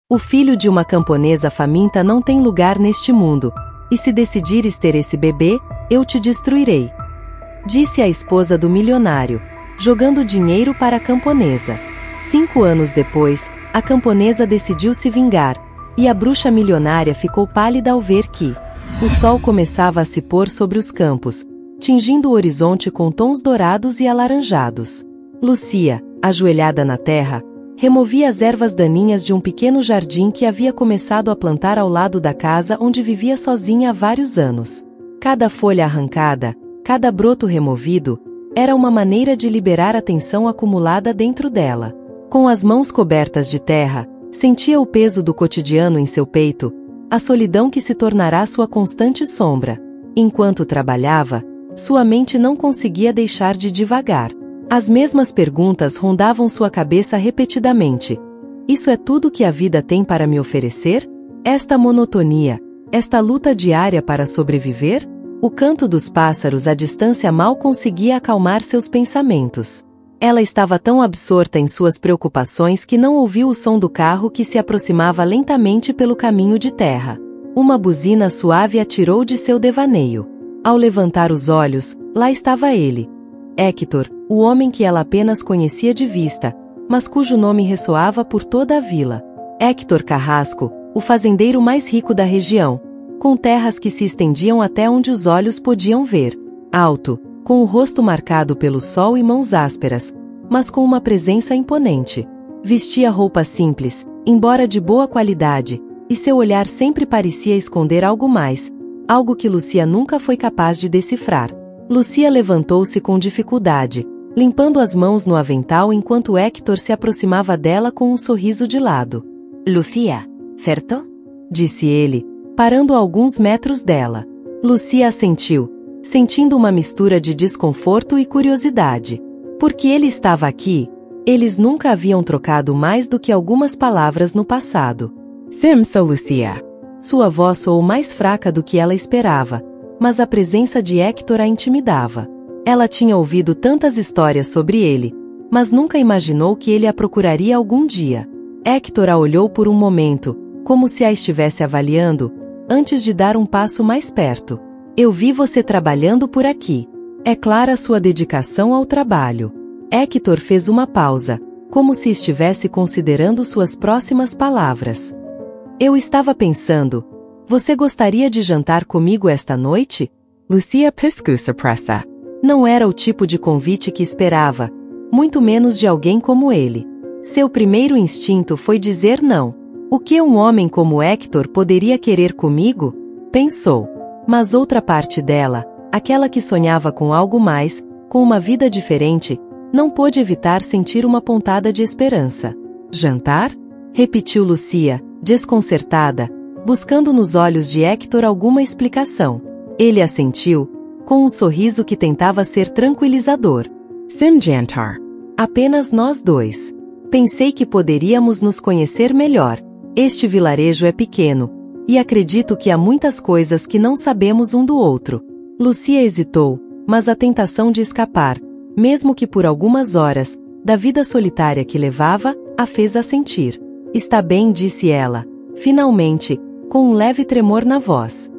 O filho de uma camponesa faminta não tem lugar neste mundo, e se decidires ter esse bebê, eu te destruirei. Disse a esposa do milionário, jogando dinheiro para a camponesa. 5 anos depois, a camponesa decidiu se vingar, e a bruxa milionária ficou pálida ao ver que o sol começava a se pôr sobre os campos, tingindo o horizonte com tons dourados e alaranjados. Lúcia, ajoelhada na terra, removia as ervas daninhas de um pequeno jardim que havia começado a plantar ao lado da casa onde vivia sozinha há vários anos. Cada folha arrancada, cada broto removido, era uma maneira de liberar a tensão acumulada dentro dela. Com as mãos cobertas de terra, sentia o peso do cotidiano em seu peito, a solidão que se tornará sua constante sombra. Enquanto trabalhava, sua mente não conseguia deixar de divagar. As mesmas perguntas rondavam sua cabeça repetidamente. Isso é tudo que a vida tem para me oferecer? Esta monotonia, esta luta diária para sobreviver? O canto dos pássaros à distância mal conseguia acalmar seus pensamentos. Ela estava tão absorta em suas preocupações que não ouviu o som do carro que se aproximava lentamente pelo caminho de terra. Uma buzina suave a tirou de seu devaneio. Ao levantar os olhos, lá estava ele. Héctor, o homem que ela apenas conhecia de vista, mas cujo nome ressoava por toda a vila. Héctor Carrasco, o fazendeiro mais rico da região, com terras que se estendiam até onde os olhos podiam ver. Alto, com o rosto marcado pelo sol e mãos ásperas, mas com uma presença imponente. Vestia roupa simples, embora de boa qualidade, e seu olhar sempre parecia esconder algo mais, algo que Lúcia nunca foi capaz de decifrar. Lúcia levantou-se com dificuldade, limpando as mãos no avental enquanto Héctor se aproximava dela com um sorriso de lado. "Lúcia, certo?" disse ele, parando a alguns metros dela. Lúcia assentiu, sentindo uma mistura de desconforto e curiosidade. Porque ele estava aqui? Eles nunca haviam trocado mais do que algumas palavras no passado. "Sim, sou Lúcia." Sua voz soou mais fraca do que ela esperava, mas a presença de Héctor a intimidava. Ela tinha ouvido tantas histórias sobre ele, mas nunca imaginou que ele a procuraria algum dia. Héctor a olhou por um momento, como se a estivesse avaliando, antes de dar um passo mais perto. "Eu vi você trabalhando por aqui. É clara sua dedicação ao trabalho." Héctor fez uma pausa, como se estivesse considerando suas próximas palavras. "Eu estava pensando, você gostaria de jantar comigo esta noite?" Lúcia piscou surpresa. Não era o tipo de convite que esperava, muito menos de alguém como ele. Seu primeiro instinto foi dizer não. "O que um homem como Héctor poderia querer comigo?" pensou. Mas outra parte dela, aquela que sonhava com algo mais, com uma vida diferente, não pôde evitar sentir uma pontada de esperança. "Jantar?" repetiu Lúcia, desconcertada, buscando nos olhos de Héctor alguma explicação. Ele assentiu, com um sorriso que tentava ser tranquilizador. "Sim, jantar. Apenas nós dois. Pensei que poderíamos nos conhecer melhor. Este vilarejo é pequeno, e acredito que há muitas coisas que não sabemos um do outro." Lúcia hesitou, mas a tentação de escapar, mesmo que por algumas horas, da vida solitária que levava, a fez assentir. "Está bem", disse ela, finalmente, com um leve tremor na voz.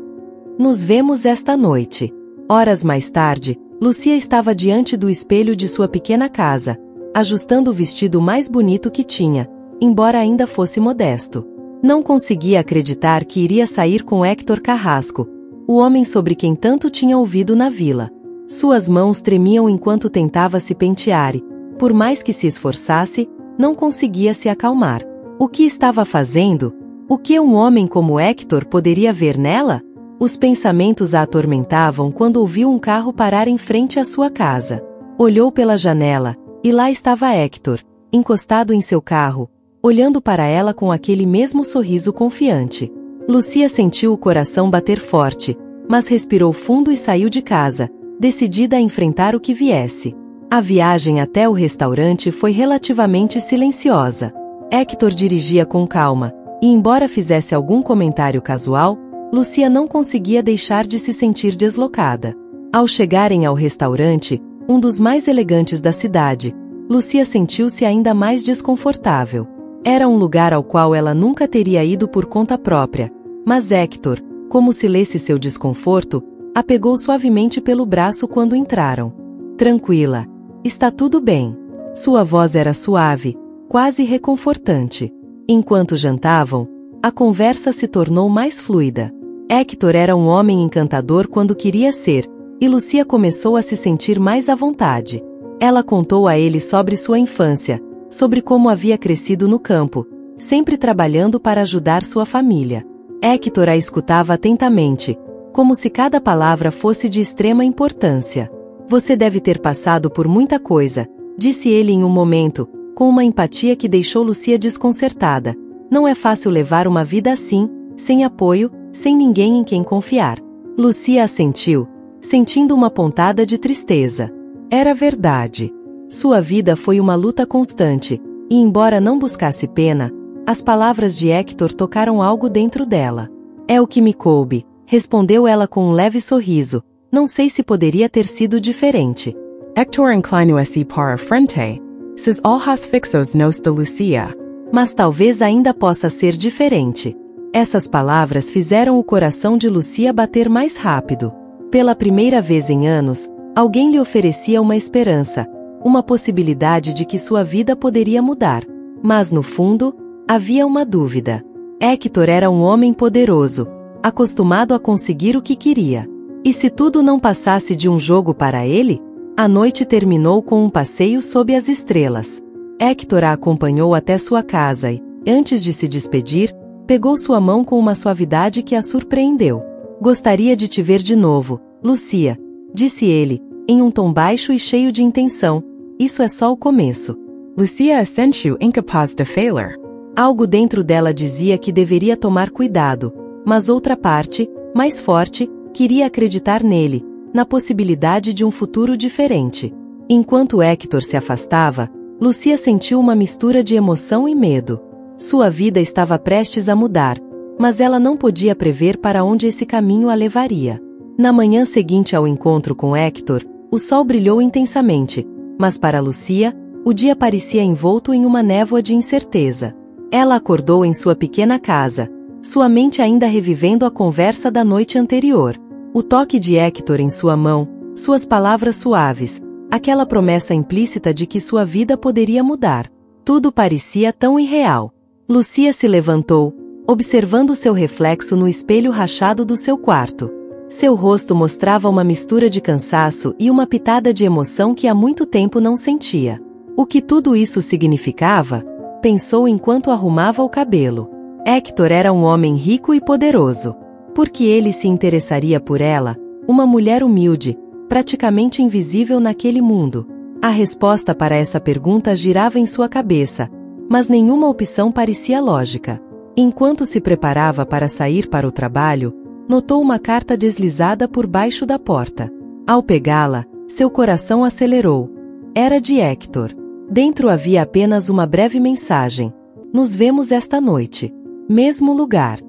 "Nos vemos esta noite." Horas mais tarde, Lúcia estava diante do espelho de sua pequena casa, ajustando o vestido mais bonito que tinha, embora ainda fosse modesto. Não conseguia acreditar que iria sair com Héctor Carrasco, o homem sobre quem tanto tinha ouvido na vila. Suas mãos tremiam enquanto tentava se pentear e, por mais que se esforçasse, não conseguia se acalmar. O que estava fazendo? O que um homem como Héctor poderia ver nela? Os pensamentos a atormentavam quando ouviu um carro parar em frente à sua casa. Olhou pela janela, e lá estava Héctor, encostado em seu carro, olhando para ela com aquele mesmo sorriso confiante. Lúcia sentiu o coração bater forte, mas respirou fundo e saiu de casa, decidida a enfrentar o que viesse. A viagem até o restaurante foi relativamente silenciosa. Héctor dirigia com calma, e embora fizesse algum comentário casual, Lúcia não conseguia deixar de se sentir deslocada. Ao chegarem ao restaurante, um dos mais elegantes da cidade, Lúcia sentiu-se ainda mais desconfortável. Era um lugar ao qual ela nunca teria ido por conta própria, mas Hector, como se lesse seu desconforto, a pegou suavemente pelo braço quando entraram. Tranquila. Está tudo bem. Sua voz era suave, quase reconfortante. Enquanto jantavam, a conversa se tornou mais fluida. Hector era um homem encantador quando queria ser, e Lucia começou a se sentir mais à vontade. Ela contou a ele sobre sua infância, sobre como havia crescido no campo, sempre trabalhando para ajudar sua família. Hector a escutava atentamente, como se cada palavra fosse de extrema importância. Você deve ter passado por muita coisa, disse ele em um momento, com uma empatia que deixou Lucia desconcertada. Não é fácil levar uma vida assim, sem apoio, sem ninguém em quem confiar. Lucia assentiu, sentindo uma pontada de tristeza. Era verdade. Sua vida foi uma luta constante, e embora não buscasse pena, as palavras de Hector tocaram algo dentro dela. É o que me coube, respondeu ela com um leve sorriso. Não sei se poderia ter sido diferente. Hector inclinou-se para a frente. Seus olhos fixos nos de Lucia. Mas talvez ainda possa ser diferente. Essas palavras fizeram o coração de Lucia bater mais rápido. Pela primeira vez em anos, alguém lhe oferecia uma esperança, uma possibilidade de que sua vida poderia mudar. Mas no fundo, havia uma dúvida. Hector era um homem poderoso, acostumado a conseguir o que queria. E se tudo não passasse de um jogo para ele? A noite terminou com um passeio sob as estrelas. Hector a acompanhou até sua casa e, antes de se despedir, pegou sua mão com uma suavidade que a surpreendeu. Gostaria de te ver de novo, Lucia, disse ele, em um tom baixo e cheio de intenção. Isso é só o começo. Lucia assentiu incapaz de falar. Algo dentro dela dizia que deveria tomar cuidado, mas outra parte, mais forte, queria acreditar nele, na possibilidade de um futuro diferente. Enquanto Hector se afastava, Lucia sentiu uma mistura de emoção e medo. Sua vida estava prestes a mudar, mas ela não podia prever para onde esse caminho a levaria. Na manhã seguinte ao encontro com Hector, o sol brilhou intensamente, mas para Lucia, o dia parecia envolto em uma névoa de incerteza. Ela acordou em sua pequena casa, sua mente ainda revivendo a conversa da noite anterior. O toque de Hector em sua mão, suas palavras suaves, aquela promessa implícita de que sua vida poderia mudar. Tudo parecia tão irreal. Lucia se levantou, observando seu reflexo no espelho rachado do seu quarto. Seu rosto mostrava uma mistura de cansaço e uma pitada de emoção que há muito tempo não sentia. O que tudo isso significava? Pensou enquanto arrumava o cabelo. Hector era um homem rico e poderoso. Por que ele se interessaria por ela, uma mulher humilde, praticamente invisível naquele mundo? A resposta para essa pergunta girava em sua cabeça, mas nenhuma opção parecia lógica. Enquanto se preparava para sair para o trabalho, notou uma carta deslizada por baixo da porta. Ao pegá-la, seu coração acelerou. Era de Hector. Dentro havia apenas uma breve mensagem. Nos vemos esta noite. Mesmo lugar.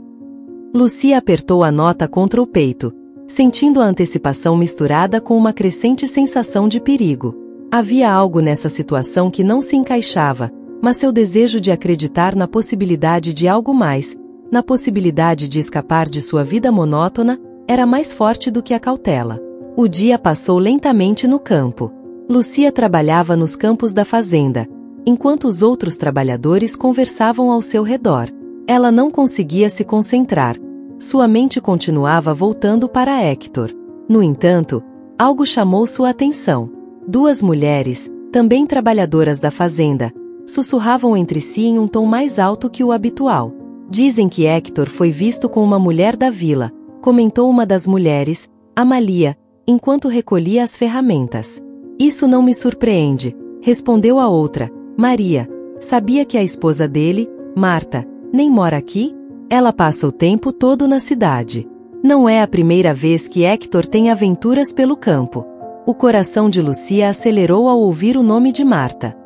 Lucia apertou a nota contra o peito, sentindo a antecipação misturada com uma crescente sensação de perigo. Havia algo nessa situação que não se encaixava, mas seu desejo de acreditar na possibilidade de algo mais, na possibilidade de escapar de sua vida monótona, era mais forte do que a cautela. O dia passou lentamente no campo. Lucia trabalhava nos campos da fazenda, enquanto os outros trabalhadores conversavam ao seu redor. Ela não conseguia se concentrar. Sua mente continuava voltando para Hector. No entanto, algo chamou sua atenção. Duas mulheres, também trabalhadoras da fazenda, sussurravam entre si em um tom mais alto que o habitual. Dizem que Hector foi visto com uma mulher da vila, comentou uma das mulheres, Amalia, enquanto recolhia as ferramentas. Isso não me surpreende, respondeu a outra, Maria. Sabia que a esposa dele, Marta, nem mora aqui? Ela passa o tempo todo na cidade. Não é a primeira vez que Hector tem aventuras pelo campo. O coração de Lucia acelerou ao ouvir o nome de Marta.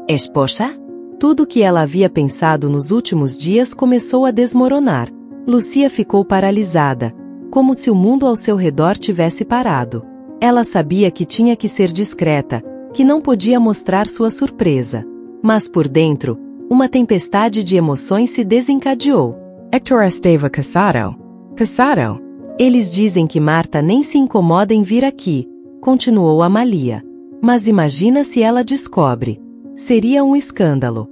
Esposa? Tudo o que ela havia pensado nos últimos dias começou a desmoronar. Lucia ficou paralisada, como se o mundo ao seu redor tivesse parado. Ela sabia que tinha que ser discreta, que não podia mostrar sua surpresa. Mas por dentro, Uma tempestade de emoções se desencadeou. Héctor estava casado. Casado. Eles dizem que Marta nem se incomoda em vir aqui, continuou Amalia. Mas imagina se ela descobre. Seria um escândalo.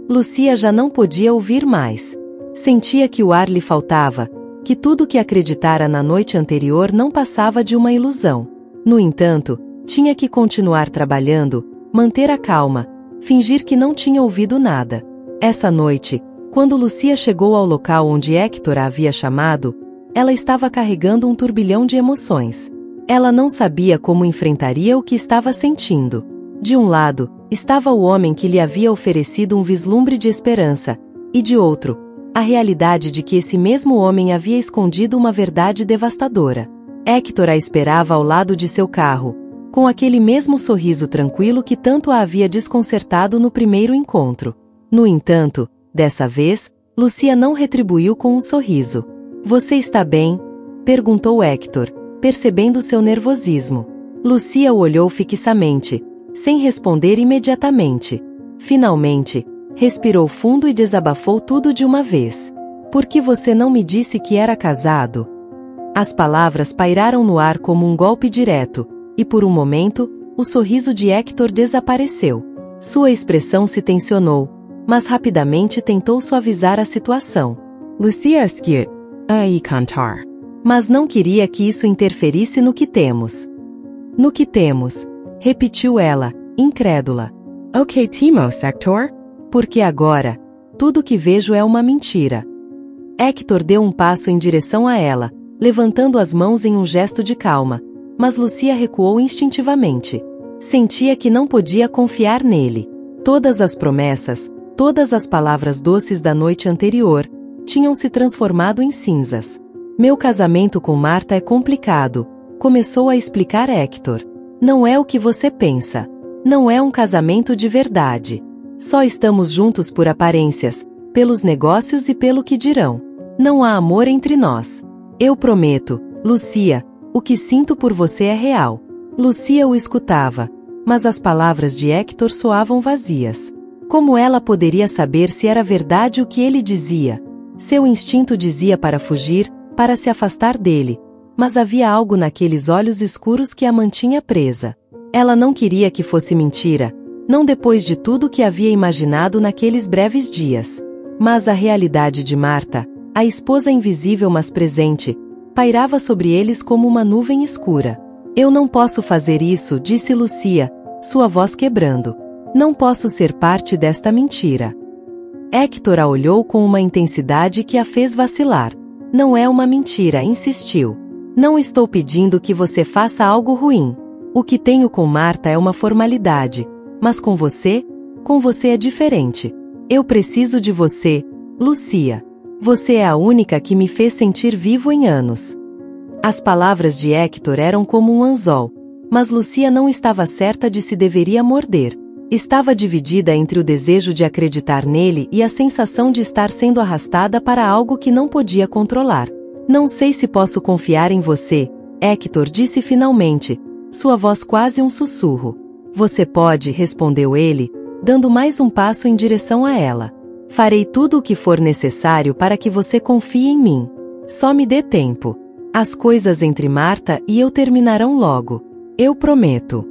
Lucia já não podia ouvir mais. Sentia que o ar lhe faltava, que tudo que acreditara na noite anterior não passava de uma ilusão. No entanto, tinha que continuar trabalhando, manter a calma, fingir que não tinha ouvido nada. Essa noite, quando Lucia chegou ao local onde Héctor a havia chamado, ela estava carregando um turbilhão de emoções. Ela não sabia como enfrentaria o que estava sentindo. De um lado, estava o homem que lhe havia oferecido um vislumbre de esperança, e de outro, a realidade de que esse mesmo homem havia escondido uma verdade devastadora. Héctor a esperava ao lado de seu carro, com aquele mesmo sorriso tranquilo que tanto a havia desconcertado no primeiro encontro. No entanto, dessa vez, Lucia não retribuiu com um sorriso. "Você está bem?" perguntou Héctor, percebendo seu nervosismo. Lucia o olhou fixamente, sem responder imediatamente. Finalmente, respirou fundo e desabafou tudo de uma vez. "Por que você não me disse que era casado?" As palavras pairaram no ar como um golpe direto, e por um momento, o sorriso de Héctor desapareceu. Sua expressão se tensionou, mas rapidamente tentou suavizar a situação. Lucia esquece a cantar. Mas não queria que isso interferisse no que temos. "No que temos?" repetiu ela, incrédula. Ok, temos, Héctor? "Porque agora, tudo que vejo é uma mentira." Héctor deu um passo em direção a ela, levantando as mãos em um gesto de calma, mas Lucia recuou instintivamente. Sentia que não podia confiar nele. Todas as promessas, todas as palavras doces da noite anterior, tinham se transformado em cinzas. "Meu casamento com Marta é complicado", começou a explicar Héctor. "Não é o que você pensa. Não é um casamento de verdade. Só estamos juntos por aparências, pelos negócios e pelo que dirão. Não há amor entre nós. Eu prometo, Lucia, o que sinto por você é real." Lucia o escutava, mas as palavras de Héctor soavam vazias. Como ela poderia saber se era verdade o que ele dizia? Seu instinto dizia para fugir, para se afastar dele, mas havia algo naqueles olhos escuros que a mantinha presa. Ela não queria que fosse mentira, não depois de tudo que havia imaginado naqueles breves dias. Mas a realidade de Marta, a esposa invisível mas presente, pairava sobre eles como uma nuvem escura. "Eu não posso fazer isso", disse Lucia, sua voz quebrando. "Não posso ser parte desta mentira." Héctor a olhou com uma intensidade que a fez vacilar. "Não é uma mentira", insistiu. "Não estou pedindo que você faça algo ruim. O que tenho com Marta é uma formalidade, mas com você é diferente. Eu preciso de você, Lucia. Você é a única que me fez sentir vivo em anos." As palavras de Héctor eram como um anzol, mas Lucia não estava certa de se deveria morder. Estava dividida entre o desejo de acreditar nele e a sensação de estar sendo arrastada para algo que não podia controlar. "Não sei se posso confiar em você", Héctor disse finalmente, sua voz quase um sussurro. "Você pode", respondeu ele, dando mais um passo em direção a ela. "Farei tudo o que for necessário para que você confie em mim. Só me dê tempo. As coisas entre Marta e eu terminarão logo. Eu prometo."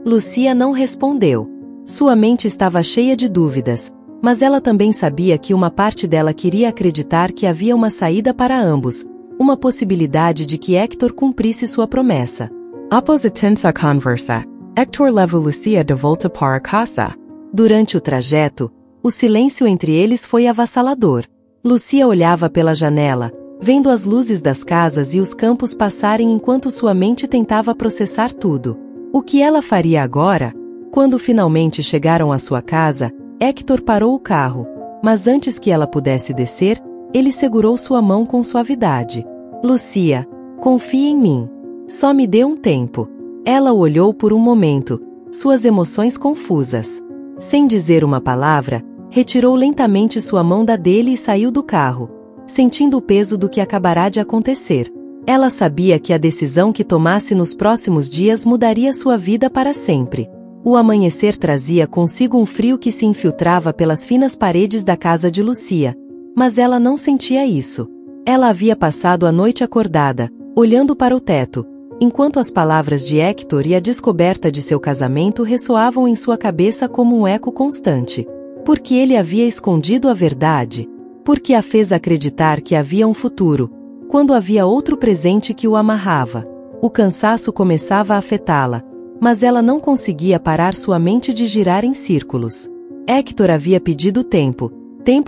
Lucia não respondeu. Sua mente estava cheia de dúvidas, mas ela também sabia que uma parte dela queria acreditar que havia uma saída para ambos, uma possibilidade de que Héctor cumprisse sua promessa. Após a tensa conversa, Héctor levou Lucia de volta para casa. Durante o trajeto, o silêncio entre eles foi avassalador. Lucia olhava pela janela, vendo as luzes das casas e os campos passarem enquanto sua mente tentava processar tudo. O que ela faria agora? Quando finalmente chegaram à sua casa, Héctor parou o carro, mas antes que ela pudesse descer, ele segurou sua mão com suavidade. "Lucia, confie em mim. Só me dê um tempo." Ela o olhou por um momento, suas emoções confusas. Sem dizer uma palavra, retirou lentamente sua mão da dele e saiu do carro, sentindo o peso do que acabará de acontecer. Ela sabia que a decisão que tomasse nos próximos dias mudaria sua vida para sempre. O amanhecer trazia consigo um frio que se infiltrava pelas finas paredes da casa de Lucia, mas ela não sentia isso. Ela havia passado a noite acordada, olhando para o teto, enquanto as palavras de Hector e a descoberta de seu casamento ressoavam em sua cabeça como um eco constante. Porque ele havia escondido a verdade? Porque a fez acreditar que havia um futuro, quando havia outro presente que o amarrava? O cansaço começava a afetá-la, mas ela não conseguia parar sua mente de girar em círculos. Hector havia pedido tempo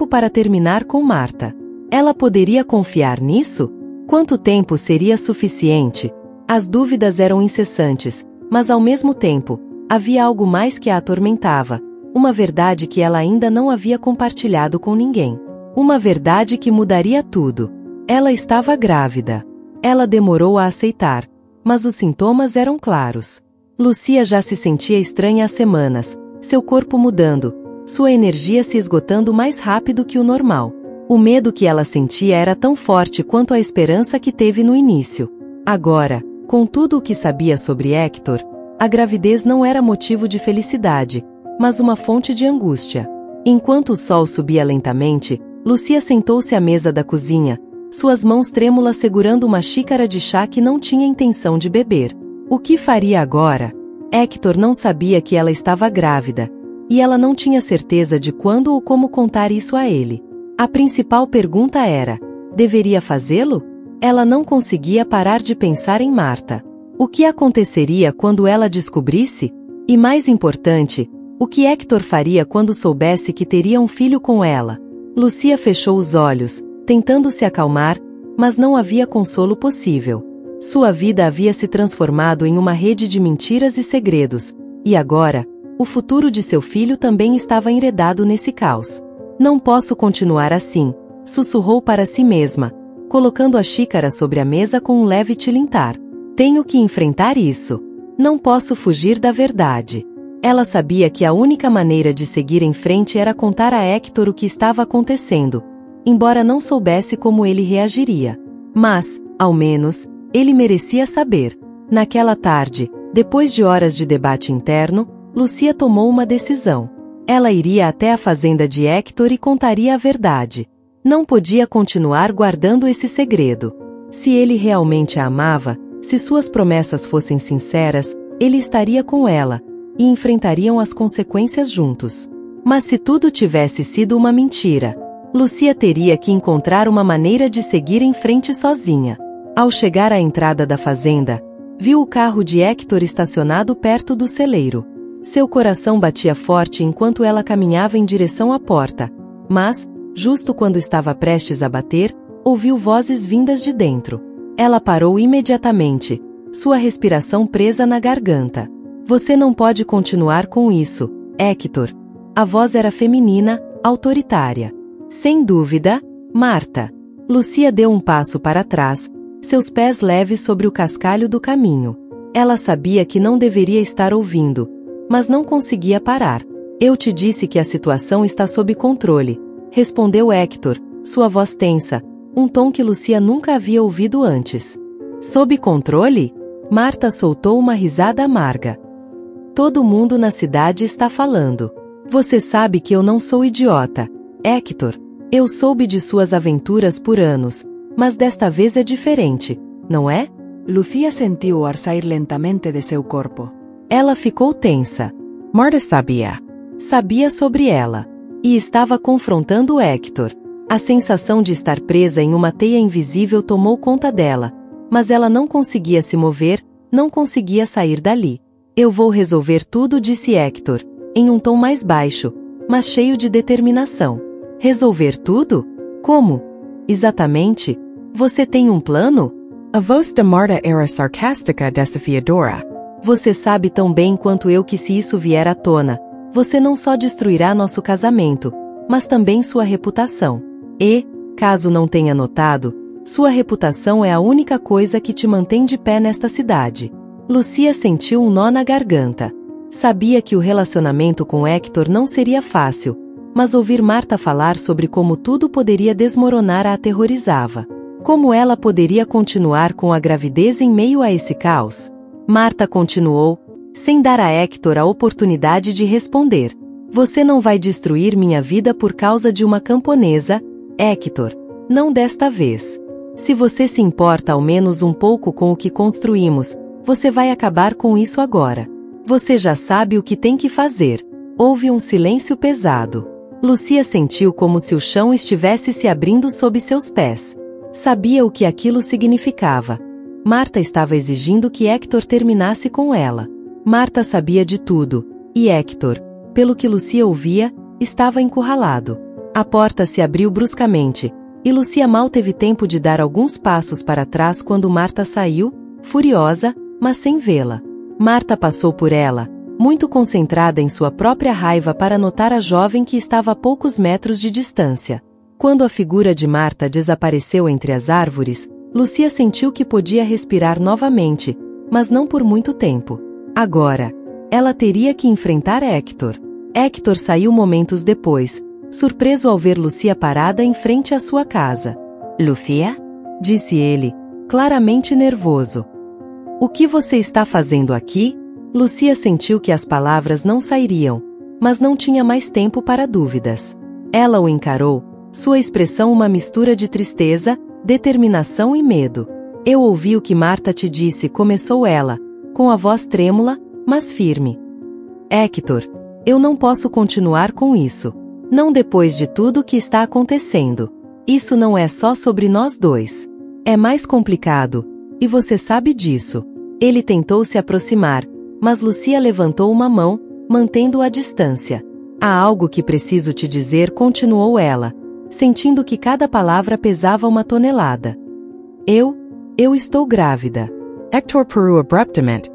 para terminar com Marta. Ela poderia confiar nisso? Quanto tempo seria suficiente? As dúvidas eram incessantes, mas ao mesmo tempo, havia algo mais que a atormentava, uma verdade que ela ainda não havia compartilhado com ninguém. Uma verdade que mudaria tudo. Ela estava grávida. Ela demorou a aceitar, mas os sintomas eram claros. Lucia já se sentia estranha há semanas, seu corpo mudando, sua energia se esgotando mais rápido que o normal. O medo que ela sentia era tão forte quanto a esperança que teve no início. Agora, com tudo o que sabia sobre Hector, a gravidez não era motivo de felicidade, mas uma fonte de angústia. Enquanto o sol subia lentamente, Lucia sentou-se à mesa da cozinha, suas mãos trêmulas segurando uma xícara de chá que não tinha intenção de beber. O que faria agora? Hector não sabia que ela estava grávida, e ela não tinha certeza de quando ou como contar isso a ele. A principal pergunta era: deveria fazê-lo? Ela não conseguia parar de pensar em Marta. O que aconteceria quando ela descobrisse? E mais importante, o que Hector faria quando soubesse que teria um filho com ela? Lucia fechou os olhos, tentando se acalmar, mas não havia consolo possível. Sua vida havia se transformado em uma rede de mentiras e segredos, e agora, o futuro de seu filho também estava enredado nesse caos. Não posso continuar assim, sussurrou para si mesma, colocando a xícara sobre a mesa com um leve tilintar. Tenho que enfrentar isso. Não posso fugir da verdade. Ela sabia que a única maneira de seguir em frente era contar a Hector o que estava acontecendo, embora não soubesse como ele reagiria. Mas, ao menos, ele merecia saber. Naquela tarde, depois de horas de debate interno, Lucia tomou uma decisão. Ela iria até a fazenda de Hector e contaria a verdade. Não podia continuar guardando esse segredo. Se ele realmente a amava, se suas promessas fossem sinceras, ele estaria com ela, e enfrentariam as consequências juntos. Mas se tudo tivesse sido uma mentira, Lucia teria que encontrar uma maneira de seguir em frente sozinha. Ao chegar à entrada da fazenda, viu o carro de Hector estacionado perto do celeiro. Seu coração batia forte enquanto ela caminhava em direção à porta, mas, justo quando estava prestes a bater, ouviu vozes vindas de dentro. Ela parou imediatamente, sua respiração presa na garganta. Você não pode continuar com isso, Hector. A voz era feminina, autoritária. Sem dúvida, Marta. Lucia deu um passo para trás, seus pés leves sobre o cascalho do caminho. Ela sabia que não deveria estar ouvindo, mas não conseguia parar. Eu te disse que a situação está sob controle, respondeu Hector, sua voz tensa, um tom que Lucia nunca havia ouvido antes. Sob controle? Marta soltou uma risada amarga. Todo mundo na cidade está falando. Você sabe que eu não sou idiota, Hector. Eu soube de suas aventuras por anos, mas desta vez é diferente, não é? Lucia sentiu o ar sair lentamente de seu corpo. Ela ficou tensa. Marta sabia. Sabia sobre ela. E estava confrontando Hector. A sensação de estar presa em uma teia invisível tomou conta dela, mas ela não conseguia se mover, não conseguia sair dali. Eu vou resolver tudo, disse Hector, em um tom mais baixo, mas cheio de determinação. Resolver tudo? Como? Exatamente? Você tem um plano? A voz de Marta era sarcástica e desafiadora. Você sabe tão bem quanto eu que se isso vier à tona, você não só destruirá nosso casamento, mas também sua reputação. E, caso não tenha notado, sua reputação é a única coisa que te mantém de pé nesta cidade. Lucia sentiu um nó na garganta. Sabia que o relacionamento com Hector não seria fácil, mas ouvir Marta falar sobre como tudo poderia desmoronar a aterrorizava. Como ela poderia continuar com a gravidez em meio a esse caos? Marta continuou, sem dar a Hector a oportunidade de responder. Você não vai destruir minha vida por causa de uma camponesa, Hector. Não desta vez. Se você se importa ao menos um pouco com o que construímos, você vai acabar com isso agora. Você já sabe o que tem que fazer. Houve um silêncio pesado. Lucia sentiu como se o chão estivesse se abrindo sob seus pés. Sabia o que aquilo significava. Marta estava exigindo que Hector terminasse com ela. Marta sabia de tudo, e Hector, pelo que Lucia ouvia, estava encurralado. A porta se abriu bruscamente, e Lucia mal teve tempo de dar alguns passos para trás quando Marta saiu, furiosa, mas sem vê-la. Marta passou por ela, muito concentrada em sua própria raiva para notar a jovem que estava a poucos metros de distância. Quando a figura de Marta desapareceu entre as árvores, Lucia sentiu que podia respirar novamente, mas não por muito tempo. Agora, ela teria que enfrentar Hector. Hector saiu momentos depois, surpreso ao ver Lucia parada em frente à sua casa. "Lucia?" disse ele, claramente nervoso. "O que você está fazendo aqui?" Lucia sentiu que as palavras não sairiam, mas não tinha mais tempo para dúvidas. Ela o encarou, sua expressão uma mistura de tristeza, determinação e medo. "Eu ouvi o que Marta te disse", começou ela, com a voz trêmula, mas firme. "Hector, eu não posso continuar com isso. Não depois de tudo o que está acontecendo. Isso não é só sobre nós dois. É mais complicado, e você sabe disso." Ele tentou se aproximar, mas Lucia levantou uma mão, mantendo-o à distância. "Há algo que preciso te dizer", continuou ela, sentindo que cada palavra pesava uma tonelada. Eu estou grávida." Hector parou abruptamente.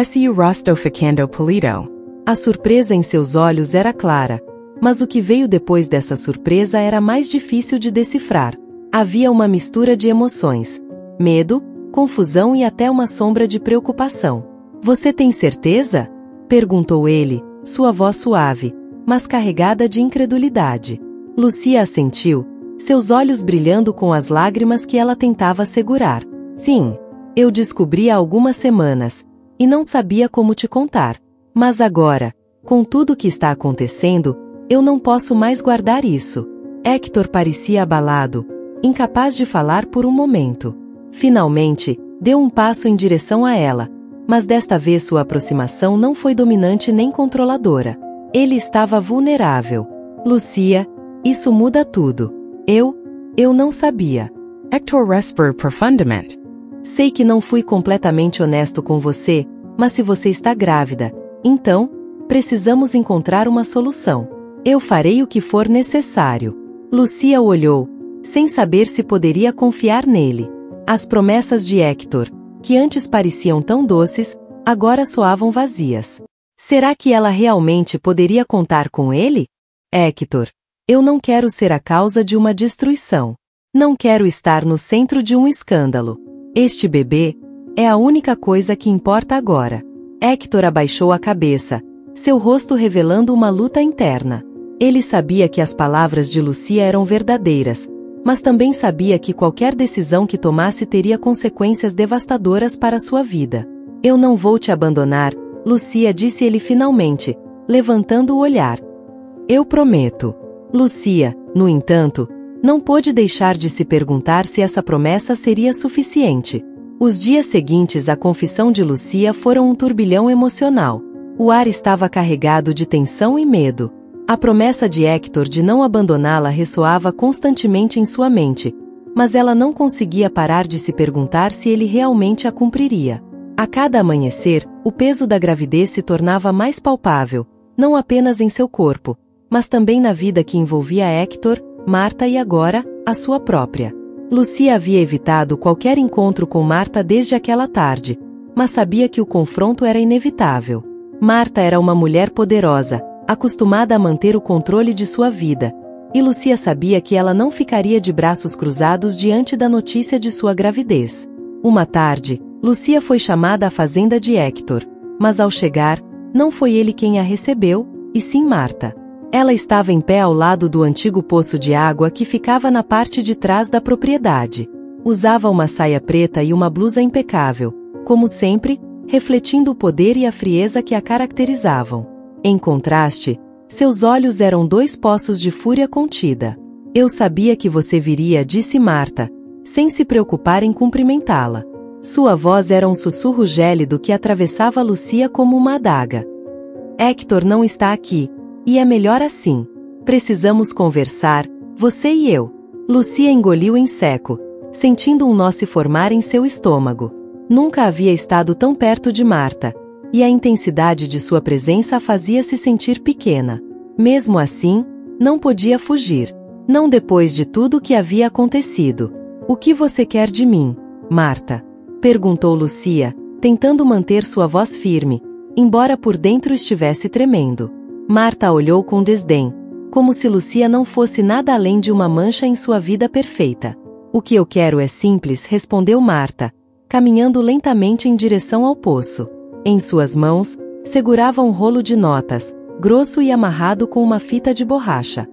Su rosto ficando pálido. A surpresa em seus olhos era clara, mas o que veio depois dessa surpresa era mais difícil de decifrar. Havia uma mistura de emoções: medo, confusão e até uma sombra de preocupação. "Você tem certeza?" perguntou ele, sua voz suave, mas carregada de incredulidade. Lucia assentiu, seus olhos brilhando com as lágrimas que ela tentava segurar. "Sim, eu descobri há algumas semanas, e não sabia como te contar. Mas agora, com tudo o que está acontecendo, eu não posso mais guardar isso." Hector parecia abalado, incapaz de falar por um momento. Finalmente, deu um passo em direção a ela, mas desta vez sua aproximação não foi dominante nem controladora. Ele estava vulnerável. "Lucia, isso muda tudo. Eu não sabia." Hector respirou profundamente. "Sei que não fui completamente honesto com você, mas se você está grávida, então, precisamos encontrar uma solução. Eu farei o que for necessário." Lucia o olhou, sem saber se poderia confiar nele. As promessas de Hector, que antes pareciam tão doces, agora soavam vazias. Será que ela realmente poderia contar com ele? "Hector, eu não quero ser a causa de uma destruição. Não quero estar no centro de um escândalo. Este bebê é a única coisa que importa agora." Hector abaixou a cabeça, seu rosto revelando uma luta interna. Ele sabia que as palavras de Lucia eram verdadeiras, mas também sabia que qualquer decisão que tomasse teria consequências devastadoras para sua vida. "Eu não vou te abandonar", Lucia disse ele finalmente, levantando o olhar. "Eu prometo." Lucia, no entanto, não pôde deixar de se perguntar se essa promessa seria suficiente. Os dias seguintes à confissão de Lucia foram um turbilhão emocional. O ar estava carregado de tensão e medo. A promessa de Hector de não abandoná-la ressoava constantemente em sua mente, mas ela não conseguia parar de se perguntar se ele realmente a cumpriria. A cada amanhecer, o peso da gravidez se tornava mais palpável, não apenas em seu corpo, mas também na vida que envolvia Hector, Marta e agora, a sua própria. Lucia havia evitado qualquer encontro com Marta desde aquela tarde, mas sabia que o confronto era inevitável. Marta era uma mulher poderosa, acostumada a manter o controle de sua vida, e Lucia sabia que ela não ficaria de braços cruzados diante da notícia de sua gravidez. Uma tarde, Lucia foi chamada à fazenda de Hector, mas ao chegar, não foi ele quem a recebeu, e sim Marta. Ela estava em pé ao lado do antigo poço de água que ficava na parte de trás da propriedade. Usava uma saia preta e uma blusa impecável, como sempre, refletindo o poder e a frieza que a caracterizavam. Em contraste, seus olhos eram dois poços de fúria contida. Eu sabia que você viria, disse Marta, sem se preocupar em cumprimentá-la. Sua voz era um sussurro gélido que atravessava Lucia como uma adaga. Hector não está aqui, e é melhor assim. Precisamos conversar, você e eu. Lucia engoliu em seco, sentindo um nó se formar em seu estômago. Nunca havia estado tão perto de Marta, e a intensidade de sua presença a fazia se sentir pequena. Mesmo assim, não podia fugir. Não depois de tudo o que havia acontecido. O que você quer de mim, Marta? Perguntou Lucia, tentando manter sua voz firme, embora por dentro estivesse tremendo. Marta olhou com desdém, como se Lucia não fosse nada além de uma mancha em sua vida perfeita. O que eu quero é simples, respondeu Marta, caminhando lentamente em direção ao poço. Em suas mãos, segurava um rolo de notas, grosso e amarrado com uma fita de borracha.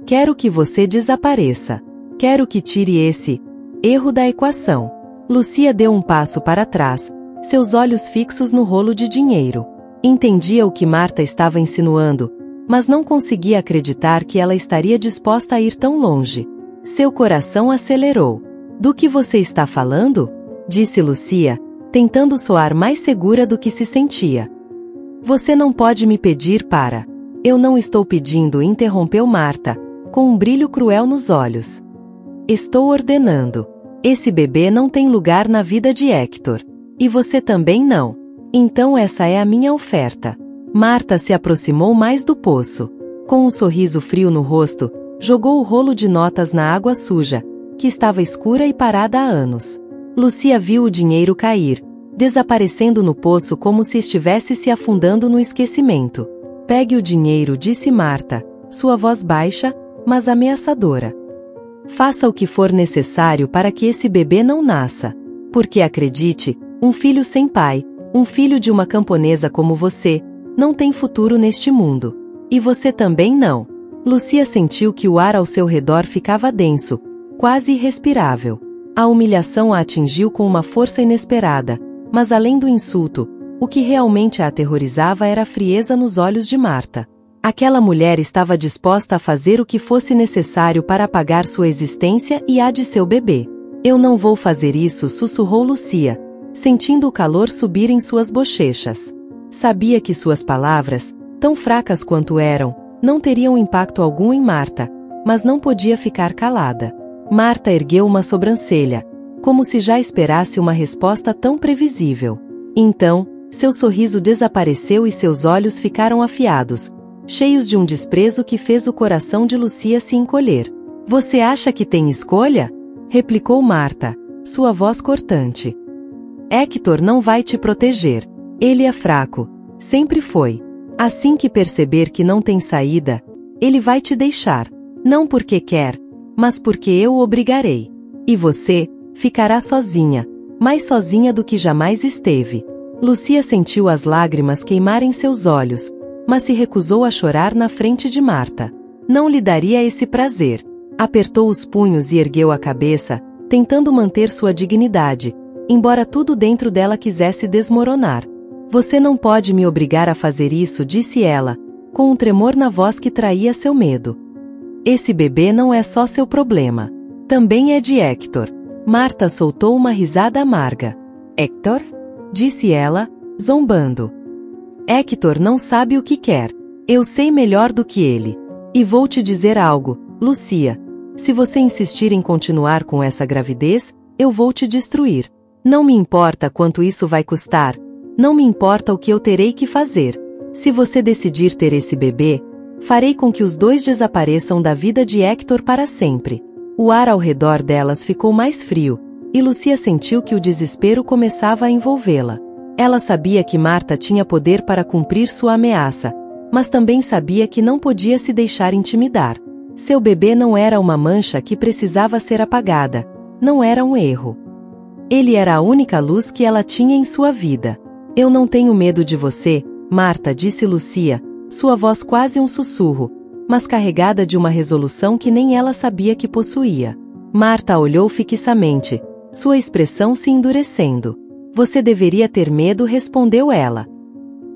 Quero que você desapareça. Quero que tire esse erro da equação. Lucia deu um passo para trás, seus olhos fixos no rolo de dinheiro. Entendia o que Marta estava insinuando, mas não conseguia acreditar que ela estaria disposta a ir tão longe. Seu coração acelerou. Do que você está falando? Disse Lucia, tentando soar mais segura do que se sentia. Você não pode me pedir para. Eu não estou pedindo, interrompeu Marta, com um brilho cruel nos olhos. Estou ordenando. Esse bebê não tem lugar na vida de Hector. E você também não. Então essa é a minha oferta. Marta se aproximou mais do poço. Com um sorriso frio no rosto, jogou o rolo de notas na água suja, que estava escura e parada há anos. Lucia viu o dinheiro cair, desaparecendo no poço como se estivesse se afundando no esquecimento. Pegue o dinheiro, disse Marta, sua voz baixa, mas ameaçadora. Faça o que for necessário para que esse bebê não nasça. Porque acredite, um filho sem pai, um filho de uma camponesa como você, não tem futuro neste mundo. E você também não. Lucia sentiu que o ar ao seu redor ficava denso, quase irrespirável. A humilhação a atingiu com uma força inesperada, mas além do insulto, o que realmente a aterrorizava era a frieza nos olhos de Marta. Aquela mulher estava disposta a fazer o que fosse necessário para apagar sua existência e a de seu bebê. Eu não vou fazer isso, sussurrou Lucia, sentindo o calor subir em suas bochechas. Sabia que suas palavras, tão fracas quanto eram, não teriam impacto algum em Marta, mas não podia ficar calada. Marta ergueu uma sobrancelha, como se já esperasse uma resposta tão previsível. Então, seu sorriso desapareceu e seus olhos ficaram afiados, cheios de um desprezo que fez o coração de Lucia se encolher. Você acha que tem escolha? Replicou Marta, sua voz cortante. Hector não vai te proteger. Ele é fraco. Sempre foi. Assim que perceber que não tem saída, ele vai te deixar. Não porque quer, mas porque eu o obrigarei. E você ficará sozinha, mais sozinha do que jamais esteve. Lucia sentiu as lágrimas queimarem seus olhos, mas se recusou a chorar na frente de Marta. Não lhe daria esse prazer. Apertou os punhos e ergueu a cabeça, tentando manter sua dignidade, embora tudo dentro dela quisesse desmoronar. Você não pode me obrigar a fazer isso, disse ela, com um tremor na voz que traía seu medo. Esse bebê não é só seu problema. Também é de Hector. Marta soltou uma risada amarga. Hector? Disse ela, zombando. Hector não sabe o que quer. Eu sei melhor do que ele. E vou te dizer algo, Lucia. Se você insistir em continuar com essa gravidez, eu vou te destruir. Não me importa quanto isso vai custar. Não me importa o que eu terei que fazer. Se você decidir ter esse bebê, farei com que os dois desapareçam da vida de Hector para sempre. O ar ao redor delas ficou mais frio, e Lucia sentiu que o desespero começava a envolvê-la. Ela sabia que Marta tinha poder para cumprir sua ameaça, mas também sabia que não podia se deixar intimidar. Seu bebê não era uma mancha que precisava ser apagada, não era um erro. Ele era a única luz que ela tinha em sua vida. Eu não tenho medo de você, Marta, disse Lucia, sua voz quase um sussurro, mas carregada de uma resolução que nem ela sabia que possuía. Marta olhou fixamente, sua expressão se endurecendo. Você deveria ter medo, respondeu ela.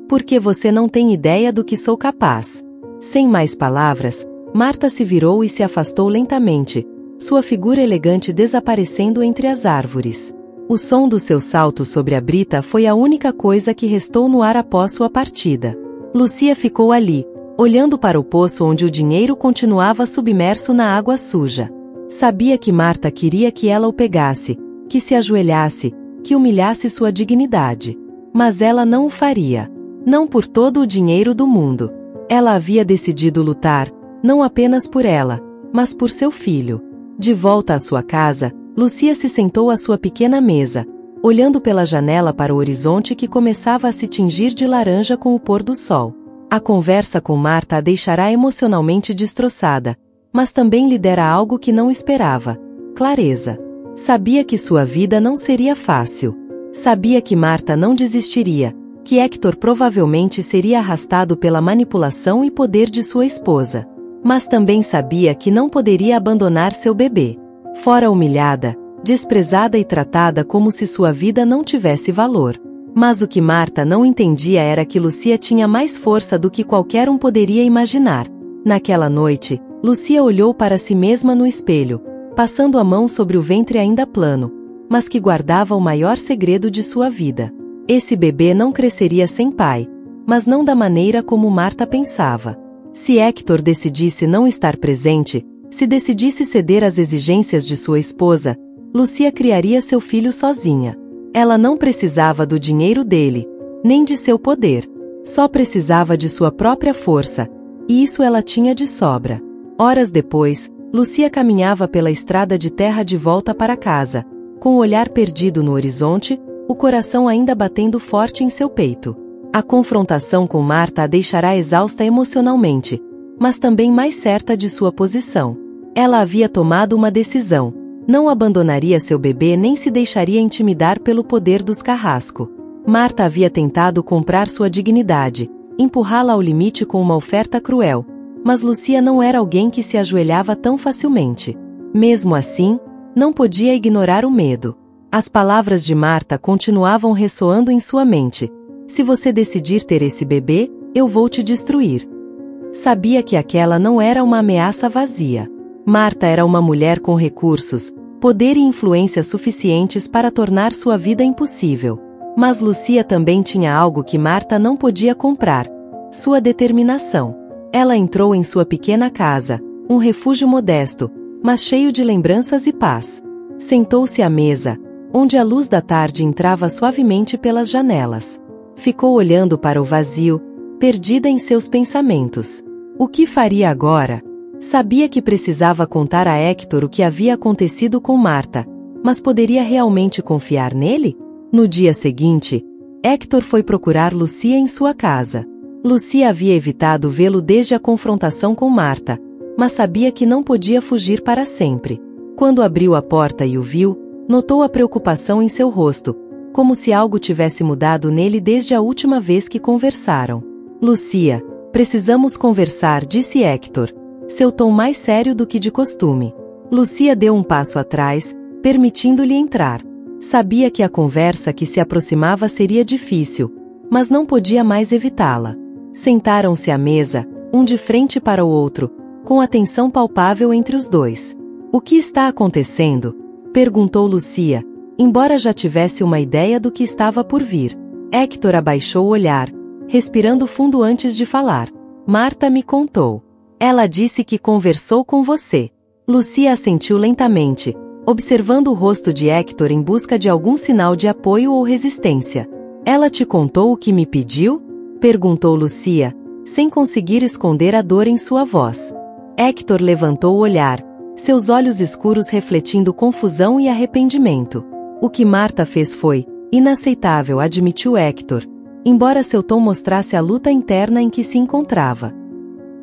Porque você não tem ideia do que sou capaz. Sem mais palavras, Marta se virou e se afastou lentamente, sua figura elegante desaparecendo entre as árvores. O som dos seus saltos sobre a brita foi a única coisa que restou no ar após sua partida. Lucia ficou ali, olhando para o poço onde o dinheiro continuava submerso na água suja. Sabia que Marta queria que ela o pegasse, que se ajoelhasse, que humilhasse sua dignidade. Mas ela não o faria. Não por todo o dinheiro do mundo. Ela havia decidido lutar, não apenas por ela, mas por seu filho. De volta à sua casa, Lucia se sentou à sua pequena mesa, olhando pela janela para o horizonte que começava a se tingir de laranja com o pôr do sol. A conversa com Marta a deixará emocionalmente destroçada, mas também lhe dera algo que não esperava: clareza. Sabia que sua vida não seria fácil. Sabia que Marta não desistiria, que Hector provavelmente seria arrastado pela manipulação e poder de sua esposa. Mas também sabia que não poderia abandonar seu bebê. Fora humilhada, desprezada e tratada como se sua vida não tivesse valor. Mas o que Marta não entendia era que Lucia tinha mais força do que qualquer um poderia imaginar. Naquela noite, Lucia olhou para si mesma no espelho, passando a mão sobre o ventre ainda plano, mas que guardava o maior segredo de sua vida. Esse bebê não cresceria sem pai, mas não da maneira como Marta pensava. Se Hector decidisse não estar presente, se decidisse ceder às exigências de sua esposa, Lucia criaria seu filho sozinha. Ela não precisava do dinheiro dele, nem de seu poder. Só precisava de sua própria força, e isso ela tinha de sobra. Horas depois, Lucia caminhava pela estrada de terra de volta para casa, com o olhar perdido no horizonte, o coração ainda batendo forte em seu peito. A confrontação com Marta a deixará exausta emocionalmente, mas também mais certa de sua posição. Ela havia tomado uma decisão: não abandonaria seu bebê nem se deixaria intimidar pelo poder dos carrasco. Marta havia tentado comprar sua dignidade, empurrá-la ao limite com uma oferta cruel, mas Lucia não era alguém que se ajoelhava tão facilmente. Mesmo assim, não podia ignorar o medo. As palavras de Marta continuavam ressoando em sua mente: se você decidir ter esse bebê, eu vou te destruir. Sabia que aquela não era uma ameaça vazia. Marta era uma mulher com recursos, poder e influência suficientes para tornar sua vida impossível. Mas Lucia também tinha algo que Marta não podia comprar: sua determinação. Ela entrou em sua pequena casa, um refúgio modesto, mas cheio de lembranças e paz. Sentou-se à mesa, onde a luz da tarde entrava suavemente pelas janelas. Ficou olhando para o vazio, perdida em seus pensamentos. O que faria agora? Sabia que precisava contar a Hector o que havia acontecido com Marta, mas poderia realmente confiar nele? No dia seguinte, Hector foi procurar Lucia em sua casa. Lucia havia evitado vê-lo desde a confrontação com Marta, mas sabia que não podia fugir para sempre. Quando abriu a porta e o viu, notou a preocupação em seu rosto, como se algo tivesse mudado nele desde a última vez que conversaram. Lucia, precisamos conversar, disse Hector, seu tom mais sério do que de costume. Lucia deu um passo atrás, permitindo-lhe entrar. Sabia que a conversa que se aproximava seria difícil, mas não podia mais evitá-la. Sentaram-se à mesa, um de frente para o outro, com a tensão palpável entre os dois. O que está acontecendo? Perguntou Lucia, embora já tivesse uma ideia do que estava por vir. Hector abaixou o olhar, respirando fundo antes de falar. Marta me contou. Ela disse que conversou com você. Lucia assentiu lentamente, observando o rosto de Hector em busca de algum sinal de apoio ou resistência. Ela te contou o que me pediu? Perguntou Lucia, sem conseguir esconder a dor em sua voz. Hector levantou o olhar, seus olhos escuros refletindo confusão e arrependimento. O que Marta fez foi inaceitável, admitiu Hector, embora seu tom mostrasse a luta interna em que se encontrava.